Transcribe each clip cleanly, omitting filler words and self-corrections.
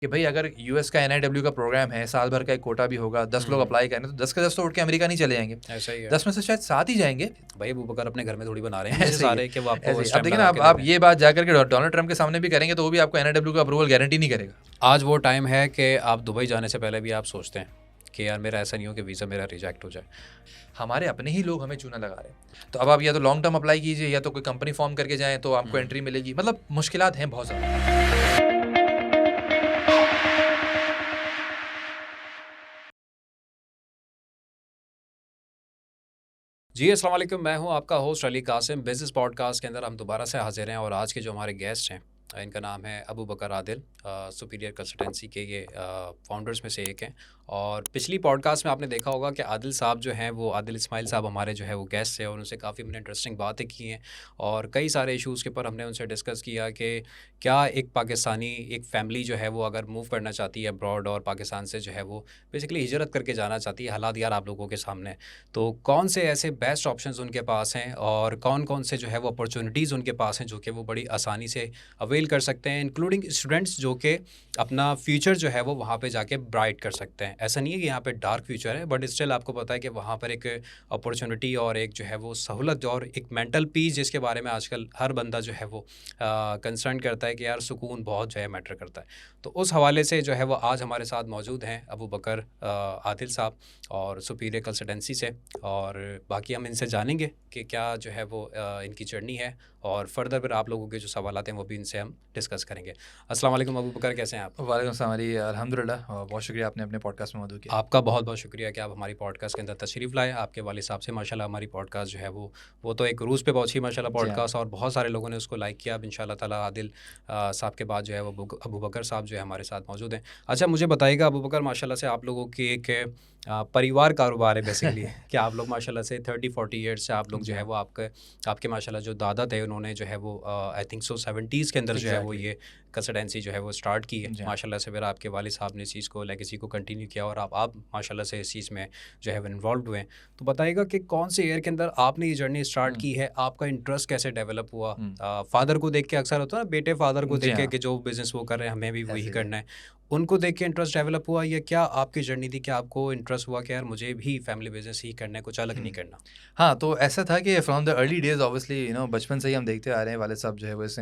कि भाई अगर यूएस का एनआईडब्ल्यू का प्रोग्राम है, साल भर का एक कोटा भी होगा, 10 लोग अप्लाई करें तो 10 के 10 तो उठ के अमेरिका नहीं चले जाएंगे, ऐसा ही है 10 में से शायद 7 ही जाएंगे। भाई। अबूबकर अपने घर में थोड़ी बना रहे हैं ऐसे ही सारे है, कि वो आपको ऐसे ही। अब स्टैम्प देखिए ना, लगा आप के दे आप दें। ये बात जाकर के डोनाल्ड ट्रंप के सामने भी करेंगे तो वो भी आपको एनआईडब्ल्यू का अप्रूवल गारंटी नहीं करेगा। आज वो टाइम है कि आप दुबई जाने से पहले भी आप सोचते हैं कि यार मेरा ऐसा नहीं हो कि वीज़ा मेरा रिजेक्ट हो जाए। हमारे अपने ही लोग हमें चूना लगा रहे हैं। तो अब आप या तो लॉन्ग टर्म अप्लाई कीजिए या तो कोई कंपनी फॉर्म करके जाएं तो आपको एंट्री मिलेगी। मतलब मुश्किलात हैं बहुत ज़्यादा। जी अस्सलाम वालेकुम, मैं हूं आपका host Ali Qasim. Business podcast के अंदर हम दोबारा से हाजिर हैं और आज के जो हमारे गेस्ट हैं इनका नाम है अबूबकर आदिल। सुपीरियर कंसल्टेंसी के ये फाउंडर्स में से एक हैं। और पिछली पॉडकास्ट में आपने देखा होगा कि आदिल साहब जो हैं वो आदिल इस्माइल साहब हमारे जो है वो गेस्ट हैं और उनसे काफ़ी हमने इंटरेस्टिंग बातें की हैं और कई सारे इश्यूज़ के ऊपर हमने उनसे डिस्कस किया कि क्या एक पाकिस्तानी एक फ़ैमिली जो है वो अगर मूव करना चाहती है अब्रॉड और पाकिस्तान से जो है वो बेसिकली हिजरत करके जाना चाहती है, हालात यार आप लोगों के सामने हैं। तो कौन से ऐसे बेस्ट ऑप्शंस उनके पास हैं और कौन कौन से जो है वो अपॉर्चुनिटीज़ उनके पास हैं जो कि वो बड़ी आसानी से अवेल कर सकते हैं, इंक्लूडिंग स्टूडेंट्स जो कि अपना फ्यूचर जो है वो वहाँ पे जाके ब्राइट कर सकते हैं। ऐसा नहीं है कि यहाँ पे डार्क फ्यूचर है, बट स्टिल आपको पता है कि वहाँ पर एक अपॉर्चुनिटी और एक जो है वो सहूलत और एक मेंटल पीस जिसके बारे में आजकल हर बंदा जो है वो कंसर्न करता है कि यार सुकून बहुत जो है मैटर करता है। तो उस हवाले से जो है वो आज हमारे साथ मौजूद हैं अबूबकर आदिल साहब और सुपीरियर कंसल्टेंसी से। और बाकी हम इनसे जानेंगे कि क्या जो है वो इनकी जर्नी है और फर्दर फिर आप लोगों के जो सवाल हैं वो भी इनसे हम डिस्कस करेंगे। अस्सलाम वालेकुम अबूबकर, कैसे हैं आप? वालेकुम सलाम अली, अल्हम्दुलिल्लाह। और बहुत शुक्रिया आपने अपने पॉडकास्ट में मौजूद किया। आपका बहुत बहुत शुक्रिया कि आप हमारी पॉडकास्ट के अंदर तशरीफ़ लाए। आपके वालिद साहब से माशाल्लाह हमारी पॉडकास्ट जो है वो तो एक रूज़ पे पहुंची माशाल्लाह जी हाँ। पॉडकास्ट, और बहुत सारे लोगों ने उसको लाइक किया। अब इंशाल्लाह ताला आदिल साहब के बाद जो है वो अबूबकर साहब जो है हमारे साथ मौजूद हैं। अच्छा मुझे बताइएगा अबूबकर, माशाल्लाह से आप लोगों की एक परिवार कारोबार है बेसिकली कि आप लोग माशाल्लाह से 30-40 ईयर्स से आप लोग जी जो है हाँ। वो आपके माशाल्लाह जो दादा थे उन्होंने जो है वो आई थिंक सो 70s के अंदर जो है वो एग्जैक्टली। ये कंसल्टेंसी जो है वो स्टार्ट की है। जी हाँ। माशाल्लाह से फिर आपके वालिद साहब ने इस चीज़ को लेगेसी को कंटिन्यू किया और आप माशाल्लाह से इस चीज़ में जो है वो इन्वॉल्व हुए हैं। तो बताइएगा कि कौन से ईयर के अंदर आपने ये जर्नी स्टार्ट की है, आपका इंटरेस्ट कैसे डेवलप हुआ? फादर को देख के अक्सर होता है ना, बेटे फादर को जी देख के हाँ। कि जो बिज़नेस वो कर रहे हैं हमें भी वही ऐसे ही है। करना है, उनको देख के इंटरेस्ट डेवलप हुआ या क्या आपकी जर्नी थी कि आपको इंटरेस्ट हुआ कि यार मुझे भी फैमिली बिज़नेस ही करना है, कुछ अलग नहीं करना? हाँ, तो ऐसा था कि from the early days obviously बचपन से ही हम देखते आ रहे हैं वालिद साहब जो है वो इस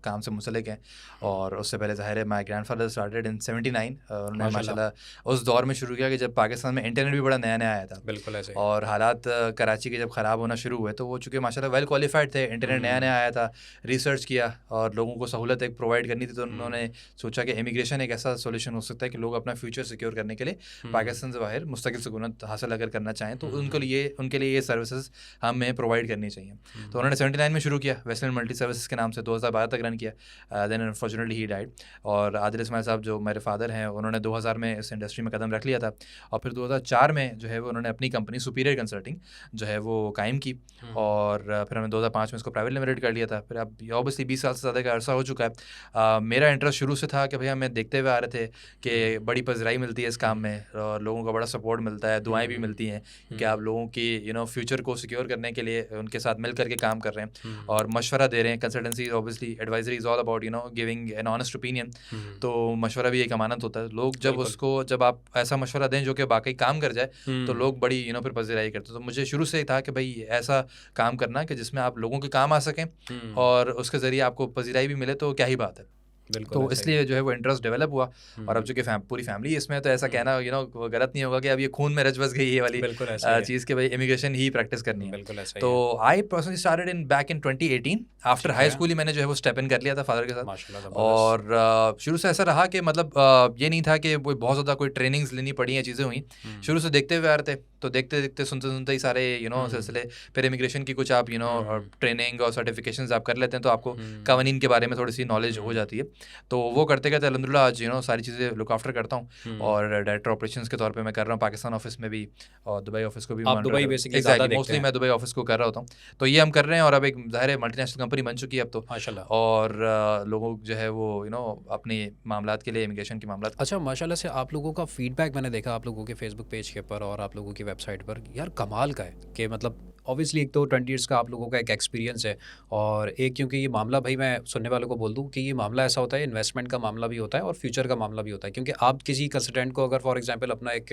काम से मुंसलिक हैं। और उससे पहले ज़ाहिर है माय ग्रैंडफ़ादर स्टार्टेड इन 79। उन्होंने माशाल्लाह। माशाल्लाह उस दौर में शुरू किया कि जब पाकिस्तान में इंटरनेट भी बड़ा नया-नया आया था। बिल्कुल ऐसे ही। और हालात कराची के जब ख़राब होना शुरू हुए तो वो चूँकि माशाल्लाह वेल क्वालिफ़ाइड थे, इंटरनेट नया-नया आया था, रिसर्च किया और लोगों को सहूलत एक प्रोवाइड करनी थी, तो उन्होंने सोचा कि इमिग्रेशन एक ऐसा सॉल्यूशन हो सकता है कि लोग अपना फ्यूचर सिक्योर करने के लिए पाकिस्तान से बाहर मुस्तकिल सुकूनत हासिल अगर करना चाहें तो उनके लिए ये सर्विसेज हमें प्रोवाइड करनी चाहिए। तो उन्होंने 79 में शुरू किया, वेस्टर्न मल्टी सर्विसेज के नाम से 2012 तक रन किया। Then unfortunately he died. और आदिल इस्माइल साहब जो मेरे फादर हैं उन्होंने 2000 में इस इंडस्ट्री में कदम रख लिया था और फिर 2004 में जो है वो उन्होंने अपनी कंपनी सुपीरियर कंसल्टिंग जो है वो कायम की। और फिर हमने 2005 में इसको प्राइवेट लिमिटेड कर लिया था। फिर अब ऑब्वियसली 20 साल से ज़्यादा का अरसा हो चुका है। मेरा इंटरेस्ट शुरू से था कि भैया हमें देखते हुए आ रहे थे कि बड़ी पज़राई मिलती है इस काम में और लोगों का बड़ा सपोर्ट मिलता है, दुआएं भी मिलती हैं कि आप लोगों की फ्यूचर को सिक्योर करने के लिए उनके साथ मिल करके काम कर रहे हैं और मशवरा दे रहे हैं। Consultancy obviously advisory is all about giving an honest opinion. तो मशवरा भी एक अमानत होता है। लोग जब आप ऐसा मशवरा दें जो कि वाकई काम कर जाए तो लोग बड़ी फिर पज़राई करते हैं। तो मुझे शुरू से ही था कि भाई ऐसा काम करना कि जिसमें आप लोगों के काम आ सकें और उसके ज़रिए आपको पज़राई भी मिले तो क्या ही बात है। बिल्कुल तो ऐसे ही। इसलिए जो है वो इंटरेस्ट डेवलप हुआ। और अब चूँकि पूरी फैमिली इसमें, तो ऐसा कहना गलत नहीं होगा कि अब ये खून में रच बस गई ये वाली बिल्कुल ऐसे ही है। चीज़ कि भाई इमिग्रेशन ही प्रैक्टिस करनी है। बिल्कुल ऐसा ही तो है। I personally started in back in 2018 after ठीक हाई है। स्कूल ही मैंने जो है वो स्टेप इन कर लिया था फादर के साथ। माशाल्लाह ज़बरदस्त। और शुरू से ऐसा रहा कि मतलब ये नहीं था कि वो बहुत ज़्यादा कोई ट्रेनिंग्स लेनी पड़ी या चीज़ें हुई। शुरू से देखते हुए आ रहे थे, तो देखते देखते सुनते सुनते ही सारे सिलसिले। फिर इमिग्रेशन की कुछ आप ट्रेनिंग और सर्टिफिकेशंस आप कर लेते हैं तो आपको कवानीन के बारे में थोड़ी सी नॉलेज हो जाती है। तो वो करते करते अल्हम्दुलिल्लाह आज सारी चीज़ें लुक आफ्टर करता हूँ और डायरेक्टर ऑपरेशंस के तौर पे मैं कर रहा हूँ पाकिस्तान ऑफिस में भी और दुबई ऑफिस को भी। आप दुबई बेसिकली ज़्यादा देखते मोस्टली हैं। मैं दुबई ऑफिस को कर रहा होता हूँ। तो ये हम कर रहे हैं और अब एक ज़ाहिर है मल्टीनेशनल कंपनी बन चुकी है अब तो। माशाल्लाह। और लोगों जो है वो अपने मामलात के लिए इमिग्रेशन के मामलात। अच्छा माशाल्लाह से आप लोगों का फीडबैक मैंने देखा आप लोगों के फेसबुक पेज के ऊपर और आप लोगों की वेबसाइट पर, यार कमाल का है कि मतलब ऑब्वियसली एक तो 20 ईयर्स का आप लोगों का एक एक्सपीरियंस है, और एक क्योंकि ये मामला भाई मैं सुनने वालों को बोल दूं कि ये मामला ऐसा होता है, इन्वेस्टमेंट का मामला भी होता है और फ्यूचर का मामला भी होता है। क्योंकि आप किसी कंसल्टेंट को अगर फॉर एग्जांपल अपना एक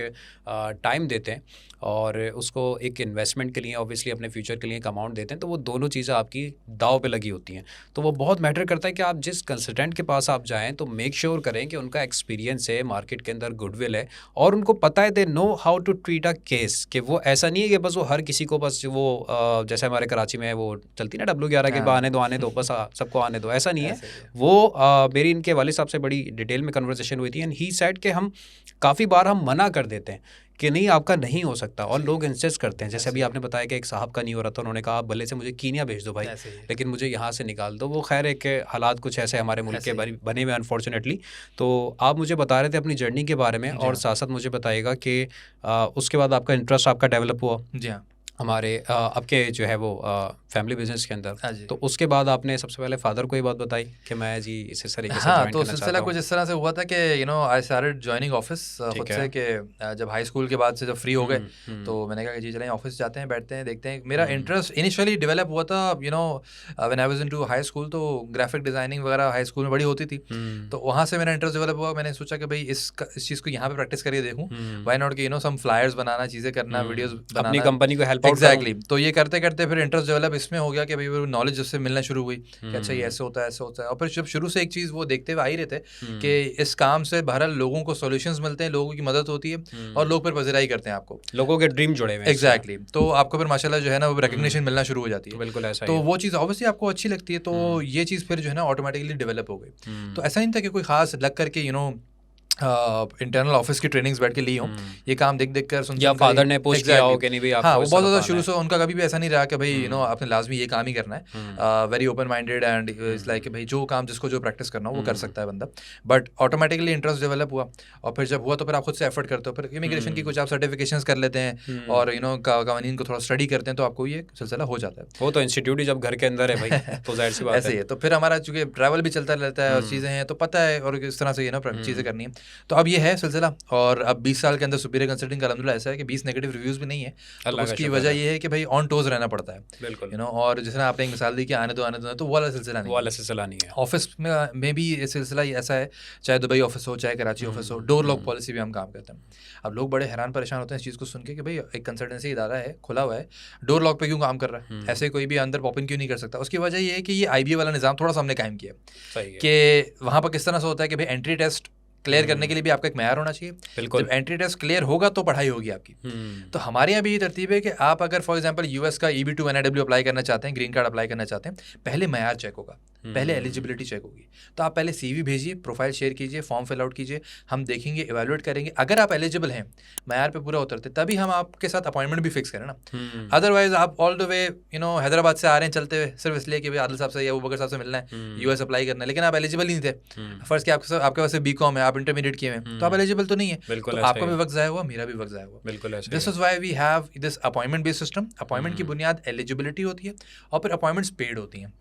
टाइम देते हैं और उसको एक इन्वेस्टमेंट के लिए ऑब्वियसली अपने फ्यूचर के लिए एक अमाउंट देते हैं, तो वो दोनों चीज़ें आपकी दाव पे लगी होती हैं। तो वो बहुत मैटर करता है कि आप जिस कंसल्टेंट के पास आप जाएँ तो मेक श्योर करें कि उनका एक्सपीरियंस है, मार्केट के अंदर गुडविल है, और उनको पता है they know how to treat a case, कि वो ऐसा नहीं है कि बस वो हर किसी को बस वो जैसे हमारे कराची में वो चलती ना W11 के हाँ। आने दो बस सबको आने दो, ऐसा नहीं है। ऐसे ही है। वो मेरी इनके वाले साहब से बड़ी डिटेल में कन्वर्सेशन हुई थी एंड ही सेड कि हम काफ़ी बार हम मना कर देते हैं कि नहीं आपका नहीं हो सकता, और लोग इंसिस्ट करते हैं। जैसे अभी आपने बताया कि एक साहब का नहीं हो रहा था, उन्होंने कहा आप भले से मुझे कीनिया भेज दो भाई, ऐसे ही है। लेकिन मुझे यहाँ से निकाल दो। वो खैर एक हालात कुछ ऐसे हमारे मुल्क के ऐसे ही। बने हुए अनफॉर्चुनेटली। तो आप मुझे बता रहे थे अपनी जर्नी के बारे में, जी और हाँ। साथ साथ मुझे बताइएगा कि उसके बाद आपका इंटरेस्ट आपका डेवलप हुआ जी हाँ। हमारे आपके जो है वो फैमिली बिजनेस के अंदर। हाँ जी। तो उसके बाद आपने सबसे पहले फादर को ये बात बताई कि मैं जी इस तरीके से हाँ, ज्वाइन तो करना सिलसिला चाहता कुछ हूँ। इस तरह से हुआ था कि आई स्टार्टेड जॉइनिंग ऑफिस खुद ठीक से है। कि जब हाई स्कूल के बाद से जब फ्री हो गए हम्म, तो मैंने कहा कि जी चलें ऑफिस जाते हैं, बैठते हैं, देखते हैं। मेरा हम्म, इंटरेस्ट इनिशियली डेवलप हुआ था when I was into high school, तो ग्राफिक डिज़ाइनिंग वगैरह हाई स्कूल में बड़ी होती थी। तो वहाँ से मेरा इंटरेस्ट डेवलप हुआ। मैंने सोचा कि भाई इस चीज़ को यहाँ पे प्रैक्टिस करके देखूँ। व्हाई नॉट कि सम फ्लायर्स बनाना, चीज़ें करना, वीडियोज़ अपनी बनाना। कंपनी को हेल्प आउट एग्जैक्टली। तो ये करते करते फिर इंटरेस्ट डेवलप इसमें हो गया कि भाई वो नॉलेज उससे मिलना शुरू हुई कि अच्छा ये ऐसे होता है, ऐसे होता है। और फिर जब शुरू से एक चीज़ वो देखते हुए आ ही रहे थे कि इस काम से बहरहाल लोगों को सॉल्यूशंस मिलते हैं, लोगों की मदद होती है और लोग फिर पज़िराई करते हैं आपको। लोगों के ड्रीम जुड़े हुए हैं इससे। एग्जैक्टली। तो आपको फिर माशाल्लाह जो है ना वो रिकग्निशन मिलना शुरू हो जाती है। बिल्कुल ऐसा ही तो है। वो चीज़ ऑब्वियसली आपको अच्छी लगती है, तो ये चीज़ फिर जो है ना ऑटोमेटिकली डेवलप हो गई। तो ऐसा नहीं था कि कोई खास लग करके इंटरनल ऑफिस की ट्रेनिंग्स बैठ के ली हूँ। ये काम देख देख कर या फादर ने पुश किया हो कि नहीं भाई आपको हाँ, वो इस बहुत तरफ ज़्यादा आना शुरू है। से उनका कभी भी ऐसा नहीं रहा कि भाई आपने लाजमी ये काम ही करना है। Very open minded and it's like भाई जो काम जिसको जो प्रैक्टिस करना हो वो कर सकता है बंदा। बट ऑटोमेटिकली इंटरेस्ट डेवलप हुआ, और फिर जब हुआ तो फिर आप खुद से एफर्ट करते हो, फिर इमिग्रेशन की कुछ आप सर्टिफिकेशंस कर लेते हैं और कानून को थोड़ा स्टडी करते हैं, तो आपको ये सिलसिला हो जाता है। वो तो इंस्टीट्यूट ही जब घर के अंदर है भाई तो जाहिर सी बात ऐसे ही है। तो फिर हमारा चूंकि ट्रैवल भी चलता रहता है और चीज़ें हैं तो पता है और किस तरह से चीज़ें करनी है। तो अब ये है सिलसिला, और अब 20 साल के अंदर सुपीरियर कंसल्टिंग का अल्हम्दुलिल्लाह ऐसा है कि 20 नेगेटिव रिव्यूज़ भी नहीं है। तो अल्लाह का उसकी शुक्र वजह है। ये है कि भाई ऑन टोज रहना पड़ता है, बिल्कुल और जिस तरह आपने एक मिसाल दी कि आने दो, तो वो वाला सिलसिला वो नहीं वाला है। सिलसिला नहीं है। ऑफिस में भी ये सिलसिला ये ऐसा है, चाहे दुबई ऑफिस हो, चाहे कराची ऑफिस हो, डोर लॉक पॉलिसी भी हम काम करते हैं। अब लोग बड़े हैरान परेशान होते हैं इस चीज़ को सुन के कि भाई एक कंसल्टेंसी इदारा है, खुला हुआ है, डोर लॉक पे क्यों काम कर रहा है, ऐसे कोई भी अंदर पॉप इन क्यों नहीं कर सकता। उसकी वजह ये है कि ये IBA वाला निज़ाम थोड़ा सा हमने कायम किया सही है। कि वहाँ पर किस तरह से होता है कि भाई एंट्री टेस्ट क्लियर करने के लिए भी आपका एक मैार होना चाहिए। बिल्कुल। जब एंट्री टेस्ट क्लियर होगा तो पढ़ाई होगी आपकी। तो हमारे यहाँ भी ये तरतीब है कि आप अगर फॉर एग्जांपल US का EB2 NIW अप्लाई करना चाहते हैं, ग्रीन कार्ड अप्लाई करना चाहते हैं, पहले मैार चेक होगा, पहले एलिजिबिलिटी चेक होगी। तो आप पहले CV भेजिए, प्रोफाइल शेयर कीजिए, फॉर्म फिल आउट कीजिए, हम देखेंगे, इवैल्यूएट करेंगे। अगर आप एलिजिबल हैं, मैार पे पूरा उतरते, तभी हम आपके साथ अपॉइंटमेंट भी फिक्स करें ना। अदरवाइज आप ऑल द वे हैदराबाद से आ रहे हैं चलते हुए सिर्फ इसलिए कि भाई आदिल साहब से या अबू बकर साहब से मिलना है, US अप्लाई करना है, लेकिन आप एलिजिबल ही नहीं थे। फर्स्ट कि आपके पास BCom है, आप इंटरमीडिएट किए हैं, तो आप एलिजिबल तो नहीं है। बिल्कुल तो ऐसा आपका ही भी है। वक्त ज़ाया हुआ, मेरा भी वक्त ज़ाया हुआ। बिल्कुल ऐसा दिस ही is why we have this appointment based system. Appointment की बुनियाद एलिजिबिलिटी होती है और फिर अपॉइंटमेंट्स पेड होती हैं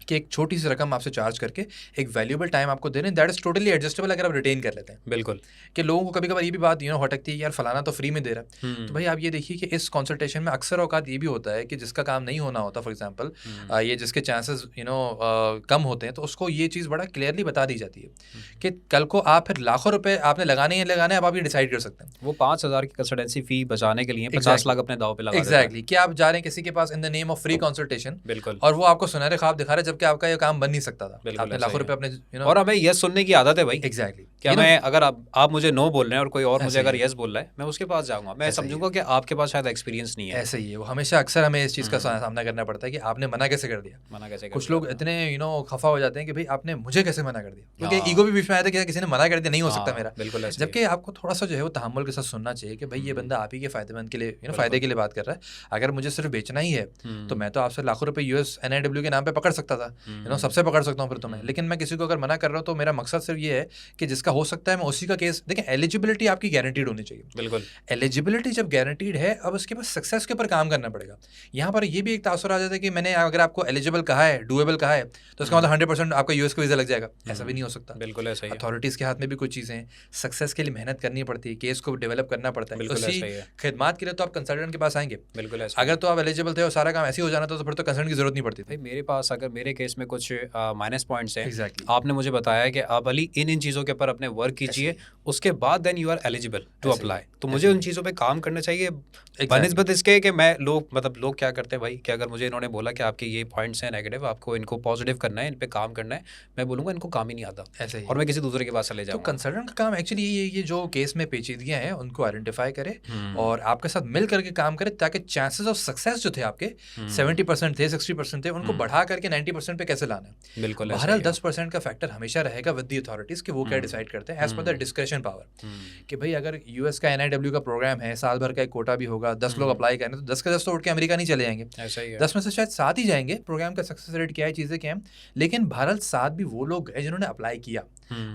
कि एक छोटी सी रकम आपसे चार्ज करके एक वैल्यूएबल टाइम आपको दे रहे हैं। दैट इज टोटली एडजस्टेबल अगर आप रिटेन कर लेते हैं। बिल्कुल। कि लोगों को कभी कभार ये भी बात हटकती है यार फलाना तो फ्री में दे रहा है। तो भाई आप ये देखिए कि इस कंसल्टेशन में अक्सर औकात ये भी होता है कि जिसका काम नहीं होना होता, फॉर एग्जांपल ये जिसके चांसेस कम होते हैं, तो उसको ये चीज़ बड़ा क्लियरली बता दी जाती है कि कल को आप फिर लाखों रुपए आपने लगाने हैं, आप ये डिसाइड कर सकते हैं। वो 5,000 की कंसल्टेंसी फी बचाने के लिए 50 लाख अपने दाव पे लगा देते हैं। एग्जैक्टली कि आप जा रहे हैं किसी के पास in the name of free consultation, बिल्कुल। और वो आपको सुनहरे ख्वाब दिखा रहा है जबकि आपका ये काम बन नहीं सकता था। बिल्कुल आपने ऐसा लाखों ही रुपए है। अपने और हमें यस सुनने की आदत है भाई। एग्जैक्टली क्या मैं अगर आप मुझे नो बोल रहे हैं और कोई और मुझे ऐसे ही अगर है। यस बोल रहा है, मैं उसके पास जाऊंगा, मैं ऐसे ही समझूंगा कि आपके पास शायद एक्सपीरियंस नहीं है। ऐसे ही है। वो हमेशा अक्सर हमें इस चीज़ का सामना करना पड़ता है कि आपने मना कैसे कर दिया। मना कैसे कर कुछ दिया लोग आपने? इतने खफा हो जाते हैं कि भाई आपने मुझे कैसे मना कर दिया, हाँ। क्योंकि ईगो भी बीच में आया था कि किसी ने मना कर दिया, नहीं हो सकता हाँ, मेरा। बिल्कुल ऐसे ही। जबकि आपको थोड़ा सा जो है वो तहम्मुल के साथ सुनना चाहिए कि भाई ये बंदा आप ही के फायदेमंद के लिए फायदे के लिए बात कर रहा है। अगर मुझे सिर्फ बेचना ही है तो मैं तो आपसे लाखों रुपए US NIW के नाम पे पकड़ सकता था, हूँ, सबसे पकड़ सकता हूँ फिर तो मैं। लेकिन मैं किसी को अगर मना कर रहा हूँ तो मेरा मकसद सिर्फ ये है कि जिसका हो सकता है मैं उसी का केस देखें। एलिजिबिलिटी आपकी गारंटीड होनी चाहिए। बिल्कुल। एलिजिबिलिटी जब गारंटीड है, अब उसके बाद सक्सेस के ऊपर काम करना पड़ेगा। यहाँ पर ये भी एक तासुर आ जाता है कि मैंने अगर आपको एलिजिबल कहा है, डूएबल कहा है, तो इसका मतलब 100% आपका यूएस का वीज़ा लग जाएगा, ऐसा भी नहीं हो सकता। बिल्कुल ऐसा ही है। अथॉरिटीज़ के हाथ में भी कुछ चीज़ें हैं, सक्सेस के लिए मेहनत करनी पड़ती है, केस को डेवलप करना पड़ता है। बिल्कुल उसी ऐसा ही है। खिदमात के लिए तो आप कंसल्टेंट के पास आएंगे। बिल्कुल ऐसा ही अगर तो आप एलिजिबल थे और सारा काम ऐसे ही हो जाना था तो फिर तो कंसल्टेंट की जरूरत नहीं पड़ती भाई थी। मेरे पास अगर मेरे केस में कुछ माइनस पॉइंट्स हैं, एग्जैक्टली आपने मुझे बताया कि आप अली इन चीज़ों के ऊपर अपने वर्क कीजिए, उसके बाद then you are eligible to ऐसे ही अप्लाई। तो ऐसे मुझे ही उन चीज़ों पे काम करना चाहिए Exactly. बनिस्बत इसके कि मैं लोग क्या करते हैं भाई कि अगर मुझे इन्होंने बोला कि आपके ये पॉइंट्स हैं नेगेटिव, आपको इनको पॉजिटिव करना है, इन पे काम करना है, मैं बोलूँगा इनको काम ही नहीं आता ऐसे ही और मैं किसी दूसरे के पास चले तो जाऊँगा। कंसल्टेंट का काम एक्चुअली ये जो केस में पेचीदगियां हैं उनको आइडेंटिफाई करे हम्म, और आपके साथ मिल करके काम करे, ताकि चांसेस ऑफ सक्सेस जो थे आपके 70% थे, 60% थे, उनको बढ़ा करके 90% पे कैसे लाना है। बिल्कुल ऐसा बहरहाल ही है। 10% का फैक्टर हमेशा रहेगा विद दी अथॉरिटीज़ कि वो क्या डिसाइड करते हैं as per the discretion power. कि भाई अगर यूएस का NIW का प्रोग्राम है, साल भर का एक कोटा भी होगा, 10 लोग अप्लाई करें तो 10 के 10 तो उठ के अमेरिका नहीं चले जाएंगे, ऐसा ही है। 10 में से शायद 7 ही जाएंगे। प्रोग्राम का सक्सेस रेट क्या है, चीज़ें क्या हैं, लेकिन भारत 7 भी वो लोग हैं जिन्होंने अप्लाई किया।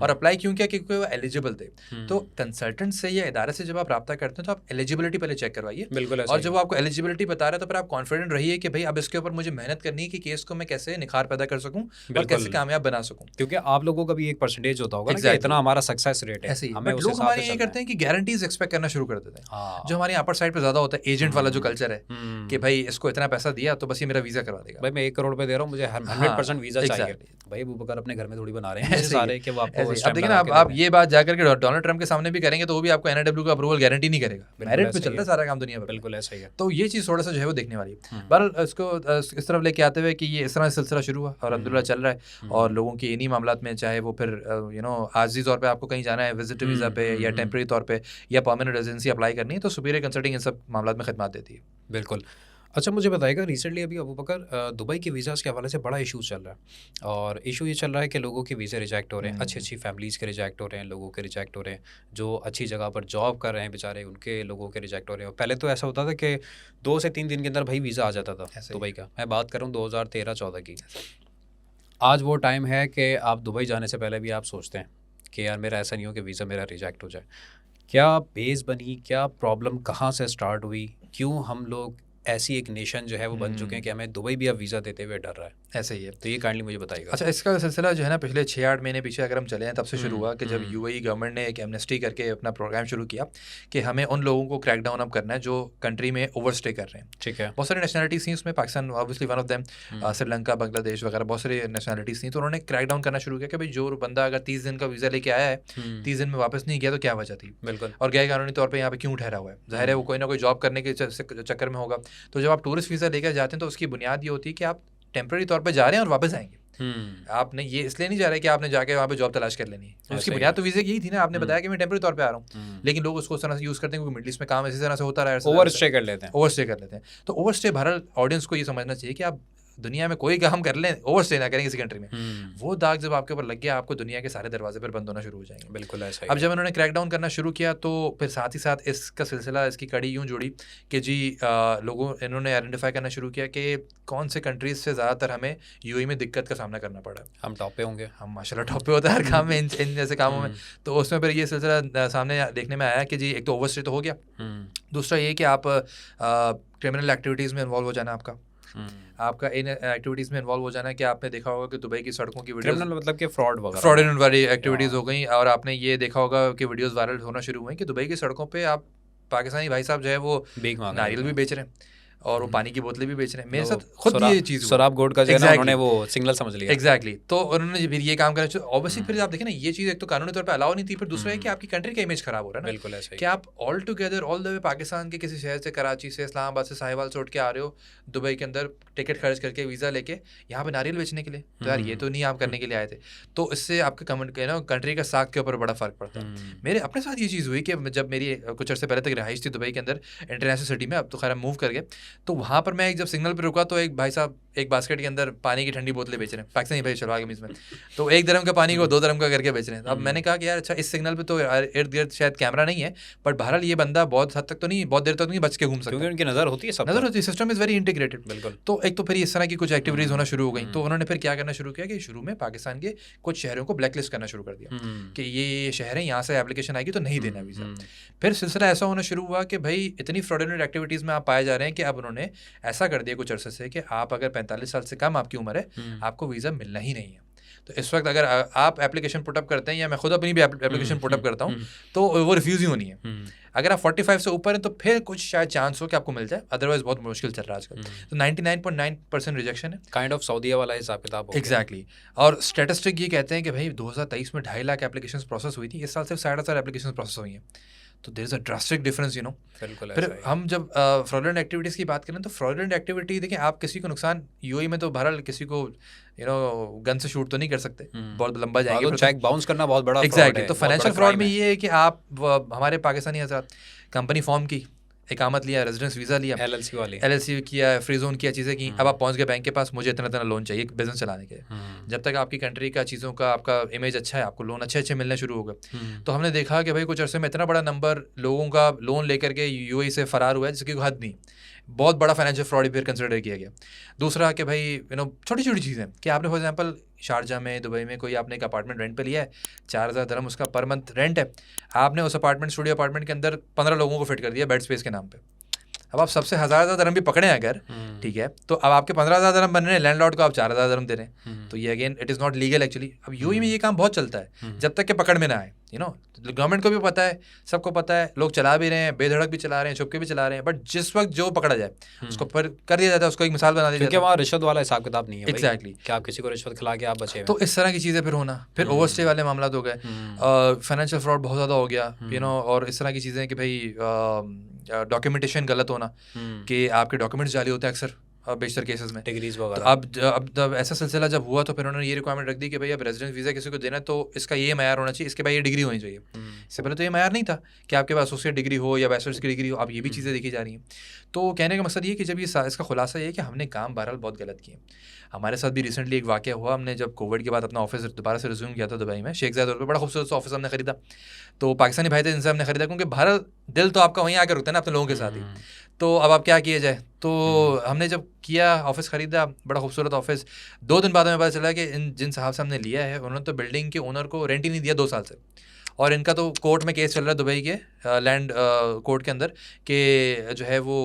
और अप्लाई क्यों किया? क्योंकि वो एलिजिबल थे। तो कंसल्टेंट से या इदारे से जब आप रब्ता करते हैं तो आप एलिजिबिलिटी पहले चेक करवाइए, बिल्कुल ऐसा और ही जब है। वो आपको एलिजिबिलिटी बता रहा है तो फिर आप कॉन्फिडेंट रहिए कि भाई अब इसके ऊपर मुझे मेहनत करनी है कि केस को मैं कैसे निखार पैदा कर सकूं और बिल्कुल। कैसे कामयाब बना सकूं। क्योंकि आप लोगों का भी एक परसेंटेज होता होगा ना कि Exactly. इतना हमारा सक्सेस रेट है, ऐसे ही हमें बट उस लोग हिसाब हमारे से ये चलना करते हैं कि गारंटीज एक्सपेक्ट करना शुरू कर देते हैं। हाँ। जो हमारे अपर साइड पे ज्यादा होता है, एजेंट वाला जो कल्चर है कि भाई इसको इतना पैसा दिया तो बस ये मेरा वीजा करवा देगा। भाई मैं 1 करोड़ रुपए दे रहा हूँ, मुझे 100% वीजा चाहिए। exactly. भाई अबू बकर अपने घर में थोड़ी बना रहे हैं ऐसे ही सारे कि वो आपको ऐसे ही। इस अब टाइम देखिए लगा ना, के आप दे ये बात जाकर के डोनाल्ड ट्रंप के सामने भी करेंगे तो वो भी आपको NIW का अप्रूवल गारंटी नहीं करेगा। मेरिट पे ऐसा चल ही रहा है सारा काम दुनिया भर में। बिल्कुल ऐसा ही है। तो ये चीज़ थोड़ा सा जो है वो देखने वाली है। बहरहाल इसको इस तरफ लेके आते हुए कि ये इस तरह से सिलसिला शुरू हुआ और अब्दुल्ला चल रहा है, और लोगों की इन्हीं मामलात में, चाहे वो फिर आर्जी तौर पे आपको कहीं जाना है विजिट वीज़ा पे या टेम्प्रेरी तौर पे या परमानेंट रेजिडेंसी अप्लाई करनी है, तो सुपीरियर कंसल्टिंग इन सब मामलात में खिदमत देती है। बिल्कुल। अच्छा मुझे बताइएगा, रिसेंटली अभी अबू बकर दुबई के वीज़ाज़ के हवाले से बड़ा इशू चल रहा है, और इशू ये चल रहा है कि लोगों के वीज़े रिजेक्ट हो रहे हैं, अच्छी फैमिलीज़ के रिजेक्ट हो रहे हैं, लोगों के रिजेक्ट हो रहे हैं, जो अच्छी जगह पर जॉब कर रहे हैं बेचारे उनके लोगों के रिजेक्ट हो रहे हैं। पहले तो ऐसा होता था कि 2 से 3 दिन के अंदर भाई वीज़ा आ जाता था दुबई का। मैं बात कर रहा हूँ 2013-14 की। आज वो टाइम है कि आप दुबई जाने से पहले भी आप सोचते हैं कि यार मेरा ऐसा नहीं हो कि वीज़ा मेरा रिजेक्ट हो जाए। क्या बेस बनी, क्या प्रॉब्लम कहाँ से स्टार्ट हुई, क्यों हम लोग ऐसी एक नेशन जो है वो बन चुके हैं कि हमें दुबई भी अब वीज़ा देते हुए डर रहा है? ऐसे ही है। तो ये काइंडली मुझे बताइएगा। अच्छा, इसका सिलसिला जो है ना पिछले 6-8 महीने पीछे अगर हम चले हैं तब से शुरू हुआ कि जब UAE गवर्नमेंट ने एक एमनेस्टी करके अपना प्रोग्राम शुरू किया कि हमें उन लोगों को क्रैक डाउन अप करना है जो कंट्री में ओवरस्टे कर रहे हैं। ठीक है। बहुत सारी नेशनलिटीज़ थी उसमें, Pakistan obviously one of them, Sri Lanka, Bangladesh वगैरह बहुत सारी नेशनलिटीज़ थी। तो उन्होंने क्रैक डाउन करना शुरू किया कि भाई जो बंदा अगर 30 दिन का वीज़ा लेके आया है, 30 दिन में वापस नहीं गया तो क्या वजह थी, बिल्कुल। और गैर कानूनी तौर पर यहाँ पे क्यों ठहरा हुआ है। जाहिर है वो कोई ना कोई जॉब करने के चक्कर में होगा। तो जब आप टूरिस्ट वीज़ा लेकर जाते हैं तो उसकी बुनियाद ये होती है कि आप टेम्प्रेरी तौर पे जा रहे हैं और वापस आएंगे। आपने ये इसलिए नहीं जा रहे कि आपने जाके वहाँ पे जॉब तलाश कर लेनी है। उसकी बुनियाद तो वीज़े की ही थी ना। आपने बताया कि मैं टेम्प्रेरी तौर पे आ रहा हूँ, लेकिन लोग उसको उस तरह से यूज़ करते हैं क्योंकि मिडिल ईस्ट में काम इसी तरह से होता रहा है, ओवरस्टे कर लेते हैं। ओवरस्टे कर लेते हैं। तो ओवरस्टे बहरहाल ऑडियंस को ये समझना चाहिए कि आप दुनिया में कोई काम कर लें, ओवरस्टे ना करें किसी कंट्री में। वो दाग जब आपके ऊपर लग गया, आपको दुनिया के सारे दरवाजे पर बंद होना शुरू हो जाएंगे। बिल्कुल ऐसा ही। अब जब उन्होंने क्रैकडाउन करना शुरू किया तो फिर साथ ही साथ इसका सिलसिला, इसकी कड़ी यूँ जुड़ी कि जी लोगों इन्होंने आइडेंटिफाई करना शुरू किया कि कौन से कंट्रीज से ज़्यादातर हमें UAE में दिक्कत का सामना करना पड़ा। हम टॉप पे होंगे, हम माशाल्लाह टॉप पे होता है हर काम में, इन जैसे कामों में। तो उसमें फिर ये सिलसिला सामने देखने में आया कि जी एक तो ओवरस्टे तो हो गया, दूसरा ये कि आप क्रिमिनल एक्टिविटीज़ में इन्वॉल्व हो जाना, आपका इन एक्टिविटीज़ में इन्वॉल्व हो जाना है कि आपने देखा होगा कि दुबई की सड़कों की वीडियोस, क्रिमिनल मतलब कि फ्रॉड वाली एक्टिविटीज़ हो गई, और आपने ये देखा होगा कि वीडियोस वायरल होना शुरू हुए कि दुबई की सड़कों पे आप पाकिस्तानी भाई साहब जो है वो नारियल भी बेच रहे हैं और वो पानी की बोतलें भी बेच रहे हैं। मेरे साथ खुद ये चीज़ शराब गोड का जो है ना उन्होंने वो सिग्नल समझ लिया। एग्जैक्टली। तो उन्होंने फिर ये काम करना, ऑब्वियसली फिर आप देखें ना ये चीज़ एक तो कानूनी तौर पे अलाउ नहीं थी, फिर दूसरा है कि आपकी कंट्री का इमेज खराब हो रहा है ना। बिल्कुल ऐसा ही कि आप all together all the way Pakistan के किसी शहर से, कराची से, इस्लामाबाद से, साहिवाल से उठ के आ रहे हो दुबई के अंदर टिकट खर्च करके वीज़ा लेके यहाँ पे नारियल बेचने के लिए। तो यार ये तो नहीं आप करने के लिए आए थे। तो इससे आपके कंट्री का साख के ऊपर बड़ा फ़र्क पड़ता है। मेरे अपने साथ ये चीज़ हुई कि जब मेरी कुछ अर्से पहले तक रहाइश थी दुबई के अंदर इंटरनेशनल सिटी में, अब तो खैर मूव कर गए, तो वहाँ पर मैं जब सिग्नल पे रुका तो एक भाई साहब एक बास्केट के अंदर पानी की ठंडी बोतलें बेच रहे हैं, पाकिस्तानी भाई शलवार कमीज में, तो 1 दिरहम का पानी को 2 दिरहम का करके बेच रहे हैं। अब मैंने कहा कि यार अच्छा इस सिग्नल पे तो इर्द गिर्द शायद कैमरा नहीं है, बट बहरहाल ये बंदा बहुत हद तक तो नहीं, बहुत देर तक नहीं बच के घूम सकता, क्योंकि उनकी नज़र होती है सब नजर होती है, सिस्टम इज़ वेरी इंटीग्रेटेड। बिल्कुल। तो एक तो फिर इस तरह की कुछ एक्टिविटीज़ होना शुरू हो गई, तो उन्होंने फिर क्या करना शुरू किया कि शुरू में पाकिस्तान के कुछ शहरों को ब्लैक लिस्ट करना शुरू कर दिया कि ये शहर है, यहाँ से एप्लीकेशन आएगी तो नहीं देना वीज़ा। फिर सिलसिला ऐसा होना शुरू हुआ कि भाई इतनी फ्रॉडुलेंट एक्टिविटीज़ में आप पाए जा रहे हैं कि अब उन्होंने ऐसा कर दिया कुछ अरसे से कि आप अगर 45 साल से कम आपकी उम्र है, आपको वीज़ा मिलना ही नहीं है। तो इस वक्त अगर आप एप्लीकेशन पुटअप करते हैं, या मैं खुद अपनी भी एप्लीकेशन पुटअप करता हूँ, तो वो रिफ्यूज़ ही होनी है। अगर आप 45 से ऊपर हैं तो फिर कुछ शायद चांस हो कि आपको मिल जाए, अदरवाइज बहुत मुश्किल चल रहा है आजकल। तो 99.9% रिजेक्शन है, काइंड ऑफ सऊदीया वाला हिसाब किताब हो गया। एग्जैक्टली। और स्टैटिस्टिक ये कहते हैं कि भाई 2023 में 2.5 लाख एप्लीकेशन प्रोसेस हुई थी, इस साल सिर्फ 4.5 एप्लीकेशन प्रोसेस हुई हैं। तो there is a drastic difference, you know. फिर हम जब फ्रॉडुलेंट एक्टिविटीज़ की बात करें तो फ्रॉडुलेंट एक्टिविटी देखिए, आप किसी को नुकसान यूएई में तो बहरहाल किसी को गन से शूट तो नहीं कर सकते, बहुत लंबा जाएंगे, तो चेक बाउंस करना बहुत बड़ा एग्जैक्टली। तो फाइनेंशियल फ्रॉड में ये है कि आप हमारे पाकिस्तानी हज़रात कंपनी फॉर्म की, इकामत लिया, रेजिडेंस वीज़ा लिया, LLC किया, फ्री जोन किया, चीज़ें की, अब आप पहुंच गए बैंक के पास, मुझे इतना इतना लोन चाहिए बिजनेस चलाने के। जब तक आपकी कंट्री का चीज़ों का आपका इमेज अच्छा है, आपको लोन अच्छे अच्छे मिलने शुरू हो गए। तो हमने देखा कि भाई कुछ अरसे में इतना बड़ा नंबर लोगों का लोन लेकर के यूएई से फ़रार हुआ है जिसकी कोई हद नहीं। बहुत बड़ा फाइनेंशियल फ्रॉड फिर कंसिडर किया गया। दूसरा कि भाई छोटी छोटी चीज़ें कि आपने फॉर एग्जांपल शारजा में, दुबई में कोई आपने एक अपार्टमेंट रेंट पे लिया है, 4,000 दिरहम उसका पर मंथ रेंट है, आपने उस स्टूडियो अपार्टमेंट के अंदर 15 लोगों को फिट कर दिया बेड स्पेस के नाम पे। अब आप सबसे 1,000 दिरहम भी पकड़े हैं अगर, ठीक है, तो अब आपके 15,000 दिरहम बन रहे हैं, लैंडलॉर्ड को आप 4,000 दिरहम दे रहे हैं, तो ये again it is not legal actually. अब यूएई में ये काम बहुत चलता है जब तक कि पकड़ में ना आए, गवर्नमेंट को भी पता है, सबको पता है, लोग चला भी रहे हैं, बेधड़क भी चला रहे हैं, छुपके भी चला रहे हैं, बट जिस वक्त जो पकड़ा जाए उसको फिर कर दिया जाता है, उसको एक मिसाल बना दी जाती है, क्योंकि वहाँ रिश्वत वाला हिसाब किताब नहीं है। एग्जैक्टली, कि आप किसी को रिश्वत खिला के आप बचे। तो इस तरह की चीज़ें फिर होना, फिर ओवरस्टे वाले मामला हो गए, फाइनेंशियल फ्रॉड बहुत ज़्यादा हो गया, और इस तरह की चीज़ें कि भाई डॉक्यूमेंटेशन गलत होना, कि आपके डॉक्यूमेंट्स जाली होते हैं अक्सर बेशतर केसेस में, डिग्रीज तो वगैरह। अब ऐसा सिलसिला जब हुआ तो फिर उन्होंने ये रिक्वायरमेंट रख दी कि भाई अब रेजिडेंस वीज़ा किसी को देना है तो इसका ये मैयार होना चाहिए, इसके बाद ये डिग्री होनी चाहिए। इससे पहले तो ये मैयार नहीं था कि आपके पास एसोसिएट डिग्री हो या बैचलर्स की डिग्री हो, अब ये भी चीज़ें देखी जा रही हैं। तो कहने का मकसद ये कि जब ये इसका खुलासा ये है कि हमने काम बहरहाल बहुत गलत किए। हमारे साथ भी रिसेंटली एक वाक़या हुआ, हमने जब कोविड के बाद अपना ऑफिस दोबारा से रिज्यूम किया था दुबई में, शेख ज़ायद रोड पे बड़ा खूबसूरत सा ऑफिस हमने खरीदा। तो पाकिस्तानी भाई थे जिनसे हमने खरीदा, क्योंकि बहरहाल दिल तो आपका वहीं आकर रुकता है ना अपने लोगों के साथ ही। तो अब आप क्या किया जाए, तो हमने जब किया, ऑफिस ख़रीदा, बड़ा खूबसूरत ऑफिस। 2 दिन बाद हमें पता चला कि जिन साहब से हमने लिया है उन्होंने तो बिल्डिंग के ओनर को रेंट ही नहीं दिया 2 साल से, और इनका तो कोर्ट में केस चल रहा है दुबई के लैंड कोर्ट के अंदर कि जो है वो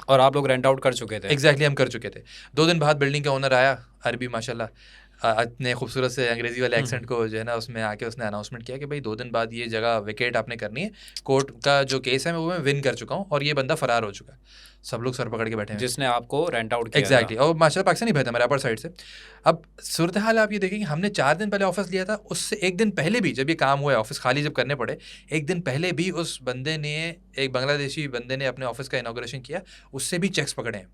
और आप लोग रेंट आउट कर चुके थे। एग्जैक्टली, हम कर चुके थे। 2 दिन बाद बिल्डिंग का ओनर आया, अरबी माशाल्लाह, इतने खूबसूरत से अंग्रेज़ी वाले एक्सेंट को जो है ना उसमें आके उसने अनाउंसमेंट किया कि भाई 2 दिन बाद ये जगह वेकेट आपने करनी है, कोर्ट का जो केस है वो मैं विन कर चुका हूँ और ये बंदा फ़रार हो चुका है। सब लोग सर पकड़ के बैठे हैं जिसने आपको रेंट आउट किया। एग्जैक्टली, और माशाल्लाह पाकिस्तानी भाई था मेरे अपर साइड से। अब सूरत हाल आप ये देखेंगे, हमने 4 दिन पहले ऑफिस लिया था, उससे 1 दिन पहले भी जब ये काम हुआ है, ऑफिस खाली जब करने पड़े, 1 दिन पहले भी उस बंदे ने, एक बांग्लादेशी बंदे ने अपने ऑफिस का इनॉग्रेशन किया, उससे भी चेक्स पकड़े हैं।